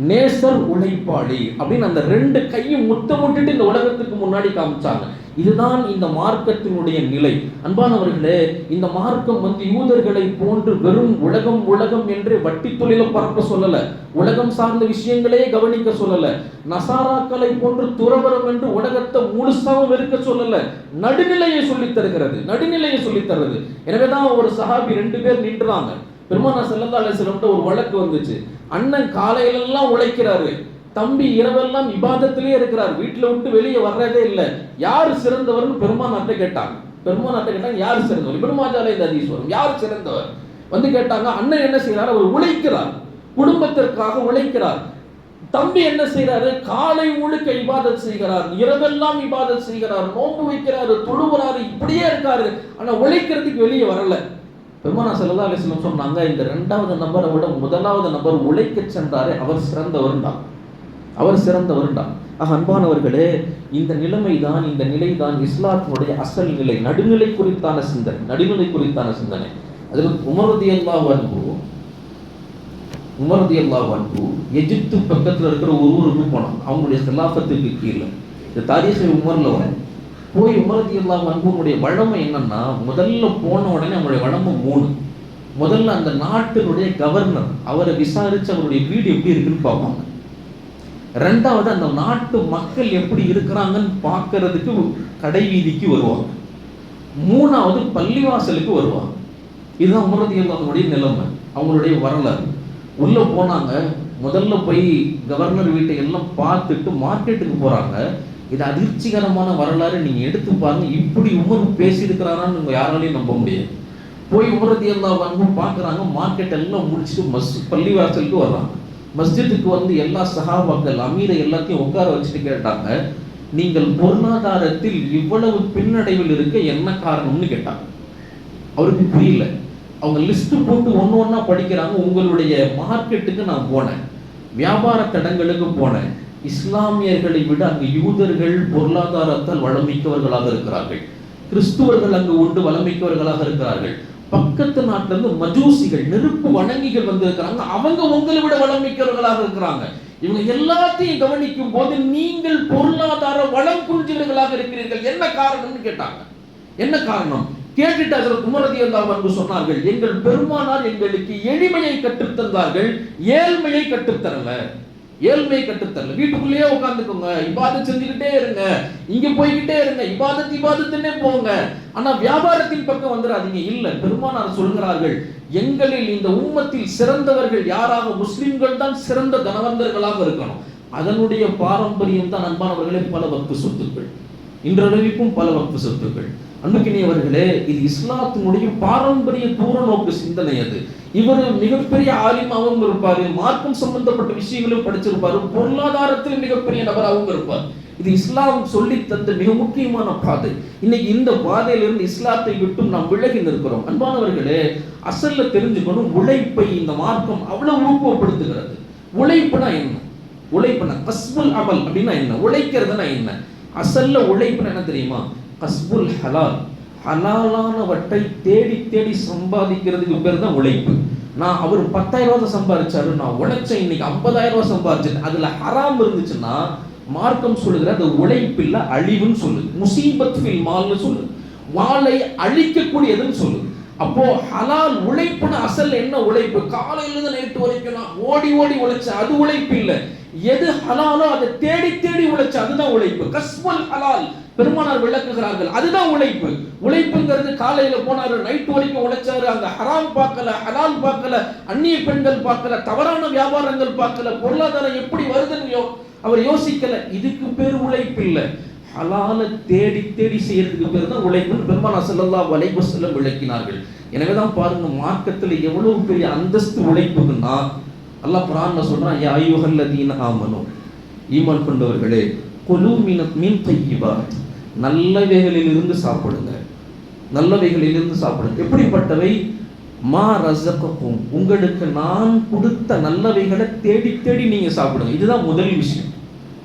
நேசர் உழைப்பாளி அப்படின்னு அந்த ரெண்டு கையும் முத்தமிட்டு இந்த உலகத்துக்கு முன்னாடி காமிச்சாங்க. இதுதான் இந்த மார்க்கத்தினுடைய நிலை. அன்பானவர்களே, இந்த மார்க்கம் வந்து யூதர்களை போன்று வெறும் உலகம் உலகம் என்று வட்டி தொழில பரப்ப சொல்லல, உலகம் சார்ந்த விஷயங்களே கவனிக்க சொல்லல, நசாராக்களை போன்று துறவரம் என்று உலகத்தை முழுசாவும் வெறுக்க சொல்லல, நடுநிலையை சொல்லித் தருகிறது, நடுநிலையை சொல்லித் தருது. எனவேதான் ஒரு சஹாபி ரெண்டு பேர் நின்றாங்க. பெருமானார் ஸல்லல்லாஹு அலைஹி வஸல்லம் ஒரு வழக்கு வந்துச்சு. அண்ணன் காலையிலெல்லாம் உழைக்கிறாரு, தம்பி இரவெல்லாம் இபாதத்திலே இருக்கிறார், வீட்டில் விட்டு வெளியே வர்றதே இல்லை, யார் சிறந்தவர்னு பெருமானார்ட்ட கேட்டாங்க. பெருமானார்ட்ட கேட்டாங்க, யார் சிறந்தவர்? பெருமாஜால இந்த ஹதீஸ் வரும், யார் சிறந்தவர் வந்து கேட்டாங்க. அண்ணன் என்ன செய்யறாரு? அவர் உழைக்கிறார், குடும்பத்திற்காக உழைக்கிறார். தம்பி என்ன செய்யறாரு? காலை முழுக்க இபாதத் செய்கிறார், இரவெல்லாம் இபாதத் செய்கிறார், நோன்பு வைக்கிறாரு, தொழுகிறாரு, இப்படியே இருக்காரு, ஆனா உழைக்கிறதுக்கு வெளியே வரல. பெருமானார் ஸல்லல்லாஹு அலைஹி வஸல்லம் சொன்னாங்க, இந்த இரண்டாவது நபரை விட முதலாவது நபர் உழைக்க சென்றாரே அவர் சிறந்தவர்தான், அவர் சிறந்தவர்தான். அன்பானவர்களே, இந்த நிலைமைதான், இந்த நிலைதான் இஸ்லாத்தினுடைய அசல் நிலை, நடுநிலை குறித்தான சிந்தனை, நடுநிலை குறித்தான சிந்தனை. அதில் உமர் ரலியல்லாஹு அன்ஹு எகிப்து பக்கத்தில் இருக்கிற ஒரு ஊருக்கு போனாங்க, அவங்களுடைய கிலாஃபத்துக்கு கீழே. இந்த தாரீഖ் உமர்ல வரும். போய் உமர் ரலியல்லாஹு அன்ஹுவுடைய வழமை என்னன்னா, முதல்ல போன உடனே அவங்களுடைய வழமை 3. முதல்ல அந்த நாட்டினுடைய கவர்னர் அவரை விசாரிச்சு அவருடைய வீடு எப்படி இருக்குன்னு பார்ப்பாங்க. ரெண்டாவது, அந்த நாட்டு மக்கள் எப்படி இருக்கிறாங்கன்னு பார்க்கறதுக்கு கடை வீதிக்கு வருவாங்க. மூணாவது, பள்ளிவாசலுக்கு வருவாங்க. இதுதான் உமர் ரலியல்லாஹு அன்ஹுவுடைய நிலைமை, அவங்களுடைய வரலாறு. உள்ள போனாங்க. முதல்ல போய் கவர்னர் வீட்டை எல்லாம் பார்த்துட்டு மார்க்கெட்டுக்கு போறாங்க. இது அதிர்ச்சிகரமான வரலாறு, நீங்க எடுத்து பாருங்க. இப்படி உமர் பேசியிருக்கிறாரான்னு நீங்க யாராலையும் நம்ப முடியாது. போய் உமர் ரலியல்லாஹு அன்ஹு பார்க்குறாங்க. மார்க்கெட் எல்லாம் முடிச்சுட்டு பள்ளிவாசலுக்கு வர்றாங்க. மஸ்ஜிதுக்கு வந்து எல்லா சஹாபாக்கள் அமீரை எல்லாத்தையும் உட்கார வச்சுட்டு கேட்டாங்க, நீங்கள் பொருளாதாரத்தில் இவ்வளவு பின்னடைவில் இருக்க என்ன காரணம்னு கேட்டாங்க. அவருக்கு புரியல. அவங்க லிஸ்ட் போட்டு ஒன்று ஒன்றா படிக்கிறாங்க. உங்களுடைய மார்க்கெட்டுக்கு நான் போனேன், வியாபார தடங்களுக்கு போனேன், இஸ்லாமியர்களை விட அங்கு யூதர்கள் பொருளாதாரத்தால் வளமிக்கவர்களாக இருக்கிறார்கள், கிறிஸ்துவர்கள் அங்கு உண்டு வளமிக்கவர்களாக இருக்கிறார்கள், பக்கத்து நாட்டில இருந்து மஜூசிகள் நெருப்பு வணங்கிகள் வந்து இருக்கிறாங்க, அவங்க உங்களை விட வளமிக்கவர்களாக இருக்கிறாங்க. இவங்க எல்லாத்தையும் கவனிக்கும் போது நீங்கள் பொருளாதார வளம் குன்றியவர்களாக இருக்கிறீர்கள், என்ன காரணம்னு கேட்டாங்க. என்ன காரணம் கேட்டுட்டு ஹஜ்ரத் உமர் ரலியல்லாஹு அன்ஹு சொன்னார்கள், எங்கள் பெருமானார் எங்களுக்கு எளிமையை கற்றுத்தந்தார்கள், ஏழ்மையை கற்றுத்தரல. ஏழ்மையை கற்றுத்தரல. வீட்டுக்குள்ளேயே உட்கார்ந்துக்கோங்க, இபாதத் செஞ்சுக்கிட்டே இருங்க, இங்க போய்கிட்டே இருங்க, இபாதத்துன்னே போங்க, ஆனா வியாபாரத்தின் பக்கம் வந்துடாதீங்க. இல்ல, பெருமானார் சொல்கிறார்கள், எங்களில் இந்த உம்மத்தில் சிறந்தவர்கள் யாராக, முஸ்லிம்கள் தான் சிறந்த தனவந்தர்களாக இருக்கணும். அதனுடைய பாரம்பரியம் தான் அன்பானவர்களே பல வக்ஃப் சொத்துக்கள், இன்றளவிற்கும் பல வக்ஃப் சொத்துக்கள். அன்புக்கினியவர்களே, இது இஸ்லாத்தினுடைய பாரம்பரிய தூர நோக்கு சிந்தனை. அது இவர் மிகப்பெரிய ஆலிமாவும் இருப்பாரு, மார்க்கம் சம்பந்தப்பட்ட விஷயங்களும் படிச்சிருப்பாரு, பொருளாதாரத்தில் மிகப்பெரிய நபராகவும் இருப்பார். இது இஸ்லாம் சொல்லி தந்த மிக முக்கியமான பாதை. இன்னைக்கு இந்த பாதையிலிருந்து இஸ்லாத்தை விட்டு நாம் விலகி நிற்கிறோம். அன்பானவர்களே, அசல்ல தெரிஞ்சுக்கணும், உழைப்பை இந்த மார்க்கம் அவ்வளவு ஊக்கப்படுத்துகிறது. உழைப்புனா என்ன? உழைப்புனா கஸ்புல் அமல் அப்படின்னா என்ன? உழைக்கிறதுனா என்ன? அசல்ல உழைப்புனா என்ன தெரியுமா? கஸ்புல் ஹலால், ஹலாலானவற்றை தேடி தேடி சம்பாதிக்கிறதுக்கு பேர் தான் உழைப்பு. நான் அவர் 10,000 ரூபாய் சம்பாதிச்சாரு, நான் உழைச்சேன் இன்னைக்கு 50,000 ரூபாய் சம்பாதிச்சேன், அதுல ஹராம் இருந்துச்சுன்னா மார்க்கம் சொல்லுகிற அது உழைப்பில்ல, அழிவுன்னு சொல்லுது. முசீபத் ஃபில் மால்னு சொல்லுது, மாலை அழிக்கக்கூடியதுன்னு சொல்லுது. அப்போ ஹலால் உழைப்புன்னு அசல் என்ன உழைப்பு? காலையிலிருந்து நைட்டு வரைக்கும் நான் ஓடி ஓடி உழைச்ச அது உழைப்பு இல்ல. எது ஹலாலோ அதை தேடி தேடி உழைச்ச அதுதான் உழைப்பு. கஸ்புல் ஹலால் பெருமானார் விளக்குகிறார்கள், அதுதான் உழைப்பு. உழைப்புங்கிறது காலையில போனாரு, நைட்டு வரைக்கும் உழைச்சாரு, அங்க ஹராம் பார்க்கல, ஹலால் பார்க்கல, அந்நிய பெண்கள் பார்க்கல, தவறான வியாபாரங்கள் பார்க்கல, பொருளாதாரம் எப்படி வருதுன்னு அவர் யோசிக்கல. இதுக்கு பேர் உழைப்பு இல்ல. ஹலால தேடி தேடி செய்யறதுக்கு பேர் தான் உழைப்புன்னு பெருமானார் ஸல்லல்லாஹு அலைஹி வஸல்லம் விளக்கினார்கள். எனவேதான் பாருங்க, மார்க்கத்துல எவ்வளவு பெரிய அந்தஸ்து உழைப்புக்குன்னா அல்லாஹ் குர்ஆன்ல சொல்றான், யா அய்யுஹல்லதீன ஆமனு, ஈமான் கொண்டவர்களே, குலு மின் தய்யிபாத், நல்லவைகளில் இருந்து சாப்பிடுங்க, நல்லவைகளில் இருந்து சாப்பிடுங்க. எப்படிப்பட்டவை? மா ரஸகக்கும், உங்களுக்கு நான் கொடுத்த நல்லவைகளை தேடி தேடி நீங்க சாப்பிடுங்க. இதுதான் முதல் விஷயம்,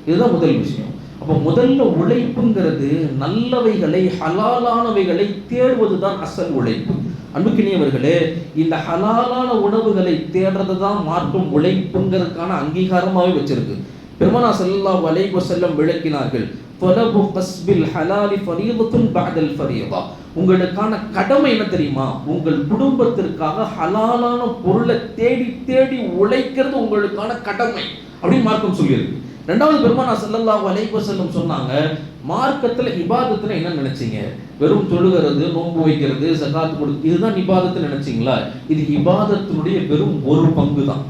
இதுதான் முதல் விஷயம். அப்போ முதல்ல உழைப்புங்கிறது நல்லவைகளை, ஹலாலானவைகளை தேடுவதுதான் அசல் உழைப்பு. அன்புக்கினியவர்களே, இந்த ஹலாலான உணவுகளை தேடுறது தான் மார்க்கம் உழைப்புங்கிறதுக்கான அங்கீகாரமாகவே வச்சிருக்கு. பெருமானார் ஸல்லல்லாஹு அலைஹி வஸல்லம் விளக்கினார்கள், ஃபலபு கஸ்பில் ஹலாலி ஃபரீதத்துன் பஅதல் ஃபரீதா, உங்களுக்கான கடமை என்ன தெரியுமா? உங்கள் குடும்பத்திற்காக ஹலாலான பொருளை தேடி தேடி உழைக்கிறது உங்களுக்கான கடமை அப்படின்னு மார்க்கம் சொல்லியிருக்கு. ரெண்டாவது, பெருமானார் ஸல்லல்லாஹு அலைஹி வஸல்லம் சொன்னாங்க, மார்க்கத்துல இபாதத்துல என்ன நினைச்சீங்க? வெறும் தொழுகிறது, நோன்பு வைக்கிறது, ஸகாத் கொடுக்கிறது, இதுதான் இபாதத்து நினைச்சீங்களா? இது இபாதத்தினுடைய வெறும் ஒரு பங்கு தான்.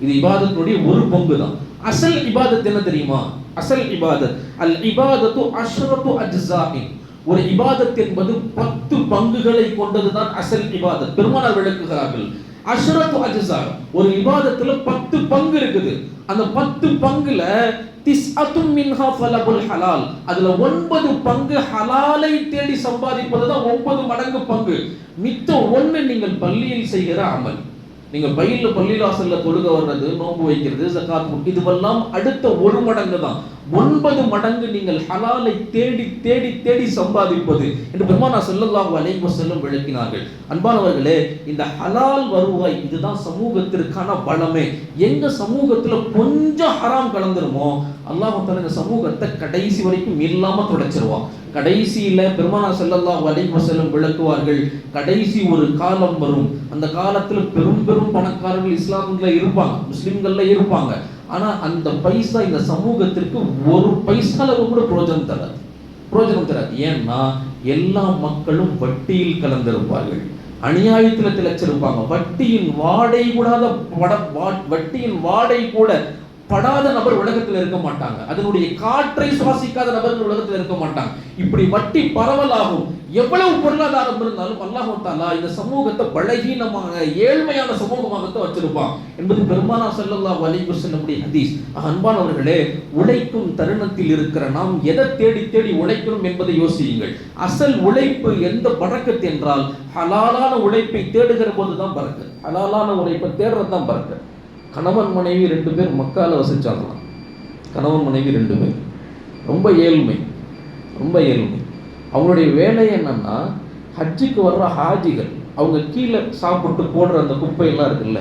இது இபாதத்தினுடைய ஒரு பங்கு தான். அசல் இபாதத் என்ன தெரியுமா? அசல் இபாதத் அல் இபாதத்து அஷ்ரத்து அஜ்ஸாஇன், ஒரு இபாதத் என்பது 10 பங்குகளை கொண்டதுதான் அசல் இபாதத். பெருமானார் விளக்குகிறார்கள், அஷ்ரத்து அஜ்ஸா, ஒரு இபாதத்துல 10 பங்கு இருக்குது. அந்த 10 பங்குல திஸ்அத்தும் மின்ஹா ஃபலபுல் ஹலால், அதுல 9 பங்கு ஹலாலை தேடி சம்பாதிப்பது தான் 9 மடங்கு பங்கு. மித்த 1 நீங்கள் பள்ளியில் செய்கிற அமல். நீங்க பள்ளியில் வாசல்ல தொழுக வர்றது, நோன்பு வைக்கிறது, ஸகாத், இதுவெல்லாம் அடுத்த 1 மடங்கு தான். 9 மடங்கு நீங்கள் ஹலாலை தேடி தேடி தேடி சம்பாதிப்பது என்று பெருமானார் ஸல்லல்லாஹு அலைஹி வஸல்லம் விளக்கினார்கள். அன்பானவர்களே, இந்த ஹலால் வருவாய் இதுதான் சமூகத்திற்கான பலமே. எங்க சமூகத்துல கொஞ்சம் ஹராம் கலந்துருமோ அல்லாஹ் தஆலா இந்த சமூகத்தை கடைசி வரைக்கும் இல்லாம துடைச்சிருவான். கடைசியில பெருமானார் ஸல்லல்லாஹு அலைஹி வஸல்லம் விளக்குவார்கள், கடைசி ஒரு காலம் வரும், அந்த காலத்துல பெரும் பெரும் பணக்காரர்கள் இஸ்லாம்ல இருப்பாங்க, முஸ்லிம்கள்ல இருப்பாங்க. ஆனா அந்த பைசா இந்த சமூகத்திற்கு ஒரு பைசா அளவு கூட பிரயோஜனம் தராது. ஏன்னா எல்லா மக்களும் வட்டியில் கலந்திருப்பார்கள், அநியாயத்துல திளைச்சிருப்பாங்க. வட்டியின் வாடை கூட படாத நபர் உலகத்தில் இருக்க மாட்டாங்க. அதனுடைய காற்றை சுவாசிக்காத நபர்கள் உலகத்தில் இருக்க மாட்டாங்க. இப்படி வட்டி பரவலாகும். எவ்வளவு பொருளாதாரம் இருந்தாலும் அல்லாஹ் தஆலா இந்த சமூகத்தை பலகீனமான ஏழ்மையான சமூகமாகத்தான் வச்சிருப்பான் என்பது பெருமானார் ஸல்லல்லாஹு அலைஹி வஸல்லம் ஹதீஸ். அன்பானவர்களே, உழைக்கும் தருணத்தில் இருக்கிற நாம் எதை தேடி தேடி உழைக்கணும் என்பதை யோசியுங்கள். அசல் உழைப்பு எந்த பரக்கத் என்றால் ஹலாலான உழைப்பை தேடுகிற போதுதான் பரக்கத். ஹலாலான உழைப்பை தேடுறது தான் பரக்கத். கணவன் மனைவி 2 பேர் மக்கால வசிச்சாங்களாம். கணவன் மனைவி 2 பேர் ரொம்ப ஏழ்மை. அவங்களுடைய வேலை என்னன்னா, ஹஜ்ஜுக்கு வர்ற ஹாஜிகள் அவங்க கீழே சாப்பிட்டு போடுற அந்த குப்பையெல்லாம் இருக்குல்ல,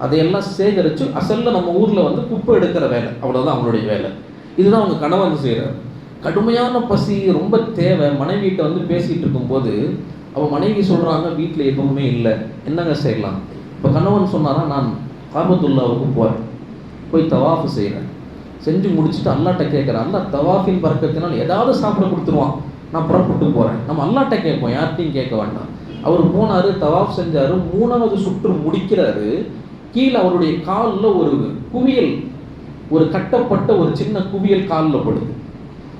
அதையெல்லாம் சேகரித்து அசலில் நம்ம ஊரில் வந்து குப்பை எடுக்கிற வேலை, அவ்வளோதான் அவங்களுடைய வேலை. இதுதான் அவங்க கணவன் செய்கிறார். கடுமையான பசி, ரொம்ப தேவை. மனைவிகிட்ட வந்து பேசிகிட்டு இருக்கும்போது அவன் மனைவி சொல்கிறாங்க, வீட்டில் எதுவுமே இல்லை, என்னங்க செய்யலாம்? இப்போ கணவன் சொன்னாரா, நான் காபத்துல்லாவுக்கு போகிறேன், போய் தவாஃபு செய்கிறேன், செஞ்சு முடிச்சுட்டு அல்லாட்ட கேட்குறேன், அல்லா தவாஃபின் பறக்கத்தினால் ஏதாவது சாப்பிட கொடுத்துருவான், நான் புறப்பட்டு போகிறேன். நம்ம அல்லாட்ட கேட்போம், யார்ட்டையும் கேட்க வேண்டாம். அவர் போனார், தவாஃப் செஞ்சார், 3வது சுற்று முடிக்கிறாரு. கீழே அவருடைய காலில் ஒரு குவியல், ஒரு கட்டப்பட்ட ஒரு சின்ன குவியல் காலில் படுது.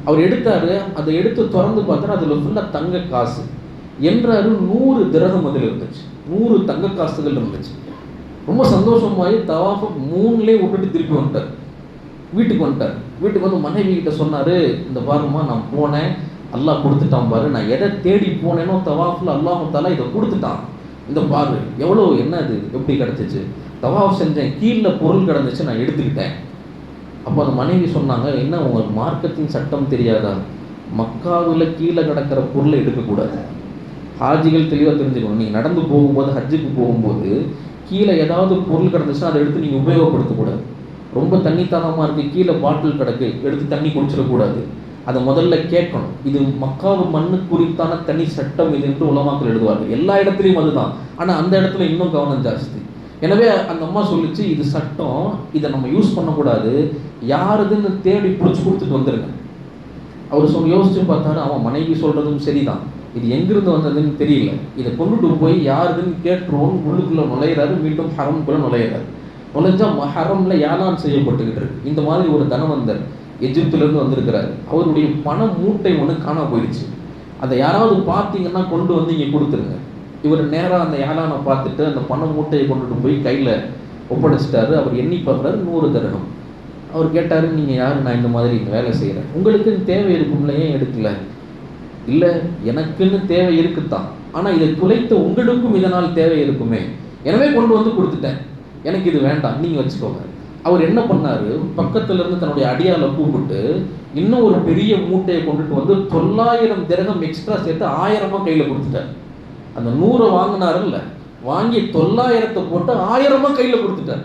அவர் எடுத்தார், அதை எடுத்து திறந்து பார்த்தாரு, அதில் ஃபுல்லாக தங்க காசு என்றாரு. 100 திரகம் அதில் இருந்துச்சு, 100 தங்க காசுகள் இருந்துச்சு. ரொம்ப சந்தோஷமாகி தவாஃபை 3லே விட்டுட்டு திருப்பி வந்துட்டார், வீட்டுக்கு வந்துட்டார். வீட்டுக்கு வந்து மனைவி கிட்ட சொன்னார், இந்த பாருமா நான் போனேன், அல்லாஹ் கொடுத்துட்டான் பாரு, நான் எதை தேடி போனேனோ தவாஃபில் அல்லாஹ் தஆலா இதை கொடுத்துட்டான், இந்த பாரு எவ்வளோ, என்ன இது எப்படி கிடச்சிச்சு, தவாஃப் செஞ்சேன், கீழே பொருள் கிடந்துச்சு, நான் எடுத்துக்கிட்டேன். அப்போ அந்த மனைவி சொன்னாங்க, என்ன உங்களுக்கு மார்க்கத்தின் சட்டம் தெரியாதா? மக்காவில் கீழே கிடக்கிற பொருளை எடுக்கக்கூடாது. ஹாஜிகள் தெளிவாக தெரிஞ்சுக்கணும். நீங்கள் நடந்து போகும்போது, ஹஜ்ஜுக்கு போகும்போது கீழே ஏதாவது பொருள் கிடந்துச்சுன்னா அதை எடுத்து நீங்கள் உபயோகப்படுத்தக்கூடாது. ரொம்ப தண்ணி தாகமாக இருக்குது, கீழே பாட்டில் கிடக்கு, எடுத்து தண்ணி குடிச்சிடக்கூடாது. அதை முதல்ல கேட்கணும். இது மக்காவு மண்ணு குறித்தான தனி சட்டம் இது என்று உலமாக்கள் எழுதுவார்கள். எல்லா இடத்துலையும் அதுதான், ஆனால் அந்த இடத்துல இன்னும் கவனம் ஜாஸ்தி. எனவே அந்த அம்மா சொல்லிச்சு, இது சட்டம், இதை நம்ம யூஸ் பண்ணக்கூடாது, யாருதுன்னு தேடி பிடிச்சி கொடுத்துட்டு வந்துருங்க. அவர் யோசிச்சு பார்த்தாரு, அவன் மனைவி சொல்கிறதும் சரிதான், இது எங்கிருந்து வந்ததுன்னு தெரியல, இதை கொண்டுட்டு போய் யாருதுன்னு கேட்டுருவோம். உள்ளுக்குள்ளே நுழையிறாரு, மீண்டும் ஹரம்குள்ளே நுழையிறாரு. நுழைஞ்சா ஹரமில் ஏலான் செய்யப்பட்டுக்கிட்டு இருக்கு. இந்த மாதிரி ஒரு தனவந்தர் எஜிப்திலேருந்து வந்திருக்கிறாரு, அவருடைய பண மூட்டை ஒன்று காண போயிடுச்சு, அதை யாராவது பார்த்தீங்கன்னா கொண்டு வந்து இங்கே கொடுத்துருங்க. இவர் நேராக அந்த ஏலானை பார்த்துட்டு அந்த பண மூட்டையை கொண்டுட்டு போய் கையில் ஒப்படைச்சிட்டாரு. அவர் எண்ணி பார்க்குறாரு, 100 திரகம். அவர் கேட்டார், நீங்கள் யார்? நான் இந்த மாதிரி இங்கே வேலை செய்கிறேன், உங்களுக்குன்னு தேவை இருக்கும்ல, ஏன் எடுக்கல? இல்லை, எனக்குன்னு தேவை இருக்குத்தான், ஆனால் இதை துளைத்த உங்களுக்கும் இதனால் தேவை இருக்குமே, எனவே கொண்டு வந்து கொடுத்துட்டேன், எனக்கு இது வேண்டாம், நீங்கள் வச்சுக்கோங்க. அவர் என்ன பண்ணார், பக்கத்துல இருந்து தன்னுடைய அடியால கூப்பிட்டு இன்னும் ஒரு பெரிய மூட்டையை கொண்டுட்டு வந்து 900 திரகம் எக்ஸ்ட்ரா சேர்த்து 1000 கையில் கொடுத்துட்டார். அந்த 100 வாங்கினாருல்ல, வாங்கி 900 போட்டு 1000 கையில் கொடுத்துட்டார்.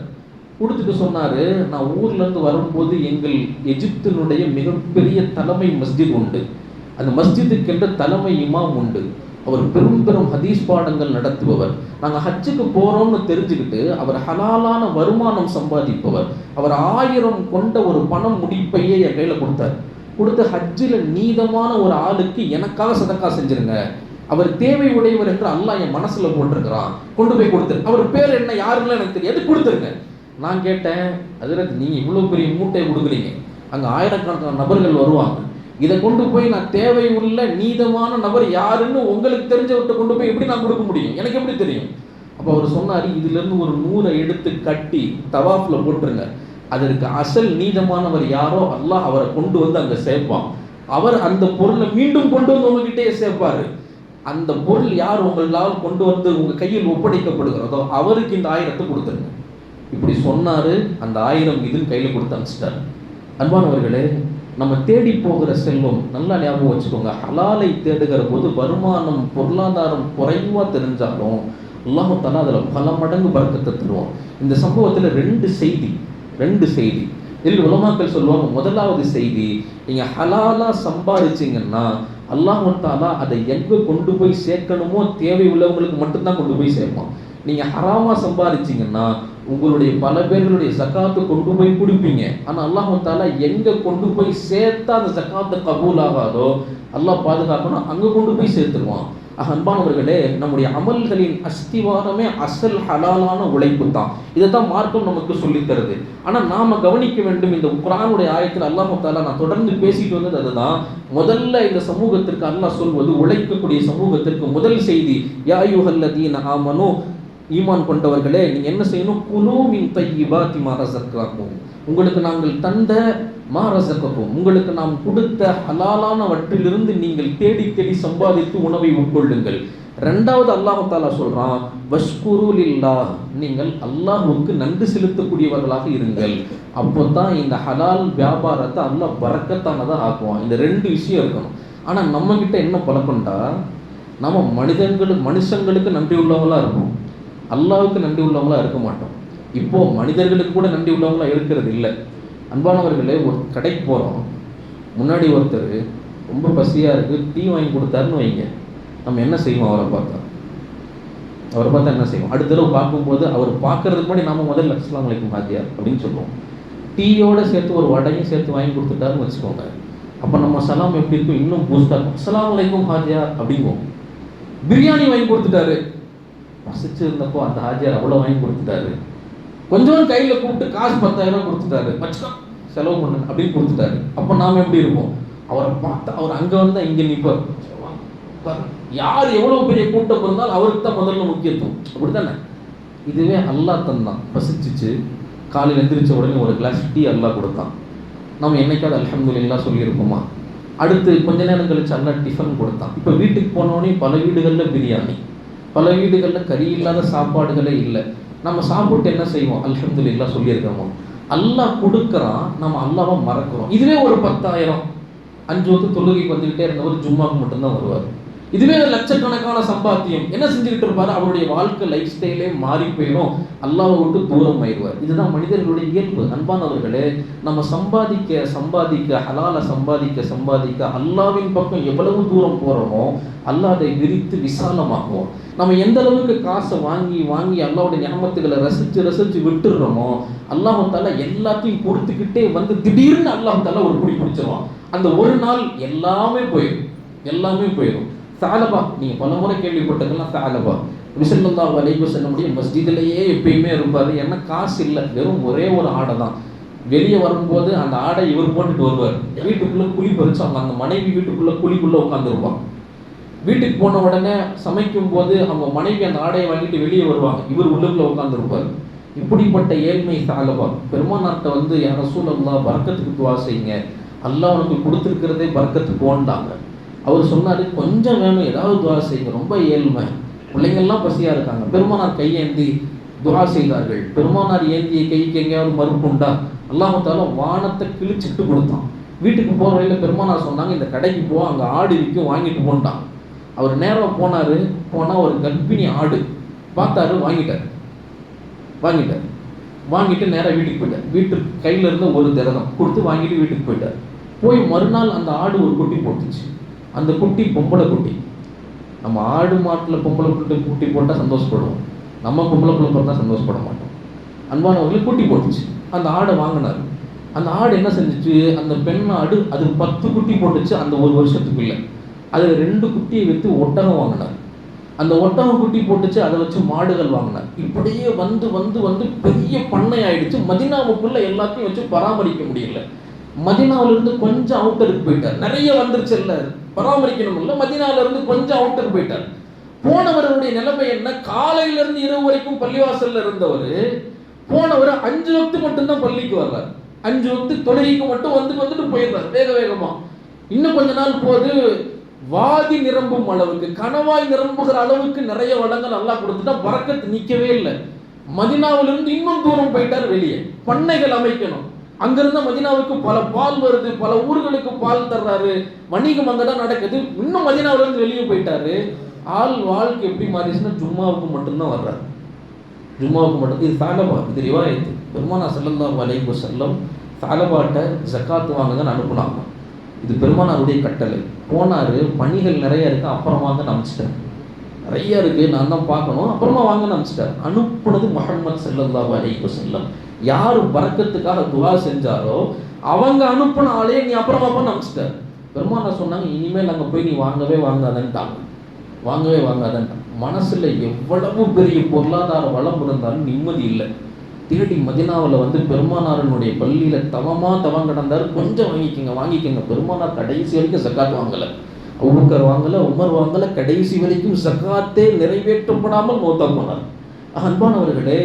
கொடுத்துட்டு சொன்னார், நான் ஊர்லேருந்து வரும்போது எங்கள் எஜிப்தினுடைய மிகப்பெரிய தலைமை மஸ்ஜித் உண்டு, அந்த மஸ்ஜிதுக்கென்ற தலைமை இமாம் உண்டு, அவர் பெரும் பெரும் ஹதீஸ் பாடங்கள் நடத்துபவர். நாங்கள் ஹஜ்ஜுக்கு போகிறோம்னு தெரிஞ்சுக்கிட்டு அவர் ஹலாலான வருமானம் சம்பாதிப்பவர். அவர் 1000 கொண்ட ஒரு பணம் முடிப்பையே என் கையில் கொடுத்தார். கொடுத்து ஹஜ்ஜில் நீதமான ஒரு ஆளுக்கு எனக்காக சதக்கா செஞ்சிருங்க, அவர் தேவை உடையவர் என்று அல்லாஹ் என் மனசில் போட்டிருக்கிறான், கொண்டு போய் கொடுத்துரு. அவர் பேர் என்ன யாருன்னு எனக்கு தெரியாது, கொடுத்துருங்க. நான் கேட்டேன், அதில் நீங்கள் இவ்வளோ பெரிய மூட்டையை கொடுக்குறீங்க, அங்கே ஆயிரக்கணக்கான நபர்கள் வருவாங்க, இதை கொண்டு போய் நான் தேவை உள்ள நீதமான நபர் யாருன்னு உங்களுக்கு தெரிஞ்சவர்கிட்ட கொண்டு போய் எப்படி நான் கொடுக்க முடியும், எனக்கு எப்படி தெரியும்? அப்போ அவர் சொன்னார், இதுலேருந்து ஒரு 100 எடுத்து கட்டி தவாஃபில் போட்டுருங்க, அதற்கு அசல் நீதமானவர் யாரோ அல்லாஹ் அவரை கொண்டு வந்து அங்கே சேர்ப்பான், அவர் அந்த பொருளை மீண்டும் கொண்டு வந்து உங்ககிட்டே சேர்ப்பார். அந்த பொருள் யார் உங்களால் கொண்டு வந்து உங்கள் கையில் ஒப்படைக்கப்படுகிறதோ அவருக்கு இந்த 1000 கொடுத்துருங்க. இப்படி சொன்னார். அந்த 1000 இதுன்னு கையில் கொடுத்து அனுப்பிச்சிட்டார். அன்பானவர்களே, நம்ம தேடி போகிற செல்வம் நல்லா ஞாபகம் வச்சுக்கோங்க, ஹலாலை தேடுகிற போது வருமானம் பொருளாதாரம் குறைவாக தெரிஞ்சாலும் அல்லாஹ் தஆலா அதில் பல மடங்கு பரக்கத்தை தருவோம். இந்த சம்பவத்தில் 2 செய்தி இதில் உலமாக்கள் சொல்லுவாங்க. முதலாவது செய்தி, நீங்கள் ஹலாலாக சம்பாதிச்சிங்கன்னா அல்லாஹ் தஆலா அதை எங்கே கொண்டு போய் சேர்க்கணுமோ தேவை உள்ளவங்களுக்கு மட்டும்தான் கொண்டு போய் சேர்ப்பான். நீங்கள் ஹராமாக சம்பாதிச்சிங்கன்னா உங்களுடைய பல பேர்களுடைய ஜக்காத்து கொண்டு போய் கொடுப்பீங்க, ஆனால் அல்லாஹ் தஆலா எங்கே கொண்டு போய் சேர்த்தா அந்த ஜக்காத்து கபூல் ஆகாதோ அல்லாஹ் பாதுகாக்கணும், அங்கே கொண்டு போய் சேர்த்துருவான். அன்பானவர்களே, நம்முடைய அமல்களின் அஸ்திவாரமே அசல் ஹலாலான உழைப்பு தான். இதை தான் மார்க்கம் நமக்கு சொல்லித்தருது. ஆனால் நாம் கவனிக்க வேண்டும், இந்த குர்ஆனுடைய ஆயத்தில் அல்லாஹ் தஆலா நான் தொடர்ந்து பேசிட்டு வந்தது அதுதான். முதல்ல இந்த சமூகத்திற்கு அல்லாஹ் சொல்வது, உழைக்கக்கூடிய சமூகத்திற்கு முதல் செய்தி, யா அய்யுஹல்லதீன ஆமனூ, ஈமான் கொண்டவர்களே, நீங்கள் என்ன செய்யணும், குலூ மின் தய்யிபாத்தி மா ரஸக்னாக்கும், உங்களுக்கு நாங்கள் தந்த மா ரஸக்னாக்கும், உங்களுக்கு நாம் கொடுத்த ஹலாலானவற்றிலிருந்து நீங்கள் தேடி தேடி சம்பாதித்து உணவை உட்கொள்ளுங்கள். ரெண்டாவது அல்லாஹ் தஆலா சொல்றான், வஷ்குரு லில்லாஹ், நீங்கள் அல்லாஹ்வுக்கு நன்றி செலுத்தக்கூடியவர்களாக இருங்கள். அப்போ தான் இந்த ஹலால் வியாபாரத்தை அல்லாஹ் பரக்கத்தானதாக ஆக்குவான். இந்த 2 விஷயம் இருக்கணும். ஆனால் நம்மக்கிட்ட என்ன பழக்கம்டா, நம்ம மனுஷங்களுக்கு நன்றி உள்ளவங்களாக இருப்போம், அல்லாஹ்வுக்கு நன்றி உள்ளவங்களாக இருக்க மாட்டோம். இப்போ மனிதர்களுக்கு கூட நன்றி உள்ளவங்களாம் இருக்கிறது இல்லை. அன்பானவர்களே, ஒரு கடைக்கு போகிறோம், முன்னாடி ஒருத்தர் ரொம்ப பசியாக இருக்குது, டீ வாங்கி கொடுத்தாருன்னு வைங்க, நம்ம என்ன செய்வோம்? அவரை பார்த்தா என்ன செய்வோம்? அடுத்த தடவை பார்க்கும்போது அவர் பார்க்கறதுக்கு முன்னாடி நாம முதல்ல அஸ்ஸலாமு அலைக்கும் ஹாஜியார் அப்படின்னு சொல்லுவோம். டீயோட சேர்த்து ஒரு வடையும் சேர்த்து வாங்கி கொடுத்துட்டாருன்னு வச்சுக்கோங்க, அப்போ நம்ம சலாம் எப்படி இருக்கும்? இன்னும் பூஸ்டாக இருக்கும். அஸ்ஸலாமு அலைக்கும் ஹாஜியார் அப்படிங்குவோம். பிரியாணி வாங்கி கொடுத்துட்டாரு, பசிச்சு இருந்தப்போ அந்த ஹாஜியார் அவ்வளோ வாங்கி கொடுத்துட்டாரு. கொஞ்சம் கையில் கூப்பிட்டு காசு 10,000 கொடுத்துட்டாரு, வச்சுக்கோ செலவு பண்ணு அப்படின்னு கொடுத்துட்டாரு. அப்போ நாம் எப்படி இருப்போம்? அவரை பார்த்தா அவர் அங்கே வந்தால் இங்கே நிற்பார். யார் எவ்வளோ பெரிய கூட்டம் இருந்தாலும் அவருக்கு தான் முதல்ல முக்கியத்துவம், அப்படித்தானே? இதுவே அல்லாஹ் தந்தான், பசிச்சிச்சு, காலையில் எந்திரிச்ச உடனே ஒரு கிளாஸ் டீ அல்லாஹ் கொடுத்தான். நம்ம என்னைக்காவது அல்ஹம்துலில்லாஹ் சொல்லியிருப்போமா? அடுத்து கொஞ்ச நேரம் கழிச்சு அல்லாஹ் டிஃபன் கொடுத்தான். இப்போ வீட்டுக்கு போனோடனே பல வீடுகளில் பிரியாணி, பல வீடுகளில் கறி இல்லாத சாப்பாடுகளே இல்லை. நம்ம சாப்பிட்டு என்ன செய்வோம்? அல்ஹம்துலில்லாஹ் சொல்லியிருக்கிறோமோ? அல்லாஹ் கொடுக்குறான், நம்ம அல்லாஹ்வை மறக்கிறோம். இதுவே ஒரு 10,000 5 வக்து தொழுகைக்கு வந்துக்கிட்டே இருந்தவர் ஜும்மாவுக்கு மட்டும்தான் வருவார். இதுவே லட்சக்கணக்கான சம்பாத்தியம் என்ன செஞ்சுக்கிட்டு இருப்பாரு? அவருடைய வாழ்க்கை லைஃப் ஸ்டைலே மாறி போயிடும், அல்லாஹ்வை விட்டு தூரம் ஆயிடுவார். இதுதான் மனிதர்களுடைய இயல்பு. அன்பானவர்களே, நம்ம சம்பாதிக்க ஹலால சம்பாதிக்க அல்லாஹ்வின் பக்கம் எவ்வளவு தூரம் போறோமோ அல்லாஹ் அதை விரித்து விசாலமாக்குவோம். நம்ம எந்த அளவுக்கு காசை வாங்கி அல்லாஹ்வுடைய நியமத்துகளை ரசிச்சு விட்டுடுறோமோ அல்லாஹ் தஆலா எல்லாத்தையும் கொடுத்துக்கிட்டே வந்து திடீர்னு அல்லாஹ் தஆலா ஒரு பிடி பிடிச்சிருவான். அந்த ஒரு நாள் எல்லாமே போயிடும். சாலபா, நீங்கள் பல முறை கேள்விப்பட்டதெல்லாம் சாலபா நபி ஸல்லல்லாஹு அலைஹி வஸல்லம் மஸ்ஜிதிலேயே எப்பயுமே இருப்பார். ஏன்னா காசு இல்லை, வெறும் ஒரே ஒரு ஆடை தான். வெளியே வரும்போது அந்த ஆடை இவர் போட்டுட்டு வருவார். வீட்டுக்குள்ளே குழி பறிச்சு அவங்க அந்த மனைவி குழிக்குள்ளே உட்காந்துருப்பாங்க. வீட்டுக்கு போன உடனே சமைக்கும் போது அவங்க மனைவி அந்த ஆடையை வாங்கிட்டு வெளியே வருவாங்க, இவர் உள்ளுக்குள்ளே உட்காந்துருப்பார். இப்படிப்பட்ட ஏழ்மை சாலபா பெருமானார்ட்ட வந்து யா ரசூலல்லாஹ் பரக்கத்துக்கு துவா செய்யுங்க, அல்லாஹ் உனக்கு கொடுத்துருக்கிறதே பரக்கத்துக்கு போன்றாங்க. அவர் சொன்னார், கொஞ்சம் வேணும், ஏதாவது துவா செய்யுங்க, ரொம்ப ஏழ்மை, பிள்ளைங்கள்லாம் பசியாக இருக்காங்க. பெருமானார் கையேந்தி துவா செய்தார்கள். பெருமானார் ஏந்திய கைக்கு எங்கேயாவது மறுப்பு உண்டா? அல்லாஹ் தஆலா வானத்தை கிழிச்சிட்டு கொடுத்தான். வீட்டுக்கு போகிற வழியில் பெருமானார் சொன்னாங்க, இந்த கடைக்கு போ, அங்கே ஆடு விற்கும், வாங்கிட்டு போன்ட்டான். அவர் நேரம் போனால் ஒரு கர்ப்பிணி ஆடு பார்த்தாரு, வாங்கிட்டு நேராக வீட்டுக்கு போயிட்டார். வீட்டுக்கு கையில் இருந்த ஒரு திரதம் கொடுத்து வாங்கிட்டு வீட்டுக்கு போயிட்டார். போய் மறுநாள் அந்த ஆடு ஒரு குட்டி போட்டுச்சு. அந்த குட்டி பொம்பளை குட்டி. நம்ம ஆடு மாட்டில் பொம்பளை குட்டி போட்டால் சந்தோஷப்படுவோம், நம்ம பொம்பளை பிள்ளை பிறந்தால் சந்தோஷப்பட மாட்டோம். அன்பானவர்களுக்கு குட்டி போட்டுச்சு. அந்த ஆடை வாங்கினார். அந்த ஆடு என்ன செஞ்சிச்சு? அந்த பெண் ஆடு அது 10 குட்டி போட்டுச்சு அந்த ஒரு வருஷத்துக்குள்ள. அதில் 2 குட்டியை வைத்து ஒட்டகம் வாங்கினார். அந்த ஒட்டகம் குட்டி போட்டுச்சு, அதை வச்சு மாடுகள் வாங்கினார். இப்படியே வந்து பெரிய பண்ணை ஆயிடுச்சு. மதினாவுக்குள்ள எல்லாத்தையும் வச்சு பராமரிக்க முடியல. மதினாவிலிருந்து கொஞ்சம் அவுட்டருக்கு போயிட்டார். நிறைய வந்துருச்சு, இல்லை பராமரிக்கணும் இல்லை, மதினாவிலிருந்து கொஞ்சம் அவுட்டருக்கு போயிட்டார். போனவருடைய நிலைமை என்ன? காலையிலிருந்து இரவு வரைக்கும் பள்ளிவாசல்ல இருந்தவர் போனவர் 5 வக்து மட்டும்தான் பள்ளிக்கு வர்றார். 5 வக்து தொழுகைக்கு மட்டும் வந்துட்டு போயிடுறார் வேகமா. இன்னும் கொஞ்ச நாள் போது வாதி நிரம்பும் அளவுக்கு, கணவாய் நிரம்புகிற அளவுக்கு நிறைய வளங்கள் அல்லாஹ் கொடுத்துட்டா, பரக்கத் நிற்கவே இல்லை. மதினாவிலிருந்து இன்னும் தூரம் போயிட்டார் வெளியே, பண்ணைகள் அமைக்கணும். அங்கிருந்த மதினாவுக்கு பல பால் வருது, பல ஊர்களுக்கு பால் தர்றாரு, வணிகம் அங்கதான் நடக்குது. இன்னும் மதினாவிலிருந்து வெளியே போயிட்டாரு. ஆள் வாழ்க்கை எப்படி மாறிச்சுன்னா ஜும்மாவுக்கு மட்டும்தான் வர்றாரு, ஜும்மாவுக்கு மட்டும். இது சாலபா, இது ரிவாயத்து. பெருமானார் ஸல்லல்லாஹு அலைஹி வஸல்லம் சாலபாட்ட ஜக்காத்து வாங்கன்னு அனுப்புனாங்க. இது பெருமானாருடைய கட்டளை. போனார், பணிகள் நிறைய இருக்கு, அப்புறம் வாங்க அனுப்பிச்சிட்டார். நிறைய இருக்கு, நான் தான் பார்க்கணும், அப்புறமா வாங்கன்னு அனுப்பிச்சிட்டார். அனுப்புனது முஹம்மது ஸல்லல்லாஹு அலைஹி வஸல்லம். யார் பரக்கத்துக்காக துவா செஞ்சாரோ அவங்க அனுப்பின ஆளே நீ அப்புறமா அனுப்பிச்சிட்டார். பெருமானார் சொன்னாங்க, இனிமேல் அங்கே போய் நீ வாங்கவே வாங்காதன்ட்டாங்க. மனசுல எவ்வளவு பெரிய பொருளாதார வளம் இருந்தாலும் நிம்மதி இல்லை. தேடி மதினாவில் வந்து பெருமானாரனுடைய பள்ளியில தவம் கிடந்தார். கொஞ்சம் வாங்கிக்கங்க. பெருமானார் கடைசி வரைக்கும் சக்காத் வாங்கலை, அபூபக்கர் வாங்கலை, உமர் வாங்கலை. கடைசி வரைக்கும் சக்காத்தே நிறைவேற்றப்படாமல் மௌத்தா போனார். அன்பானவர்களே,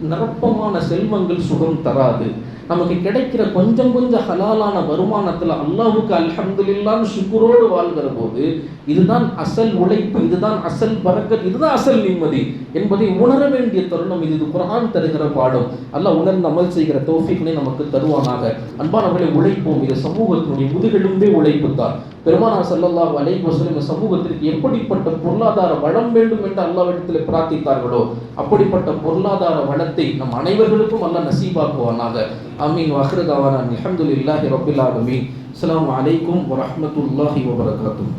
நிரப்பமான செல்வங்கள் சுகம் தராது. நமக்கு கிடைக்கிற கொஞ்சம் ஹலாலான வருமானத்தில் அல்லாஹ்வுக்கு அல்ஹம்துலில்லாஹ்னு ஷுக்ரோடு வாழ்கிற போது இதுதான் அசல் உழைப்பு, இதுதான் அசல் பரக்கத், இதுதான் அசல் நிம்மதி என்பதை உணர வேண்டிய தருணம். இது குர்ஆன் தருகிற பாடம். அல்லாஹ் உணர்ந்து அமல் செய்கிற தௌஃபீக்னை நமக்கு தருவானாக. அன்பானவர்களே, உழைப்போம். இது சமூகத்தினுடைய முதுகெலும்பே உழைப்பு தான். பெருமானார் ஸல்லல்லாஹு அலைஹி வஸல்லம் சமூகத்திற்கு எப்படிப்பட்ட பொருளாதார வளம் வேண்டும் என்று அல்லாஹ்விடத்தில் பிரார்த்தித்தார்களோ அப்படிப்பட்ட பொருளாதார வளத்தை நம் அனைவர்களுக்கும் அல்லாஹ் நசீபாக்குவானாக. ஆமீன். வஆகிரு தஅவானா அல்ஹம்துலில்லாஹி ரப்பில் ஆலமீன். அஸ்ஸலாமு அலைக்கும் வரஹ்மத்துல்லாஹி வபரகாத்துஹு.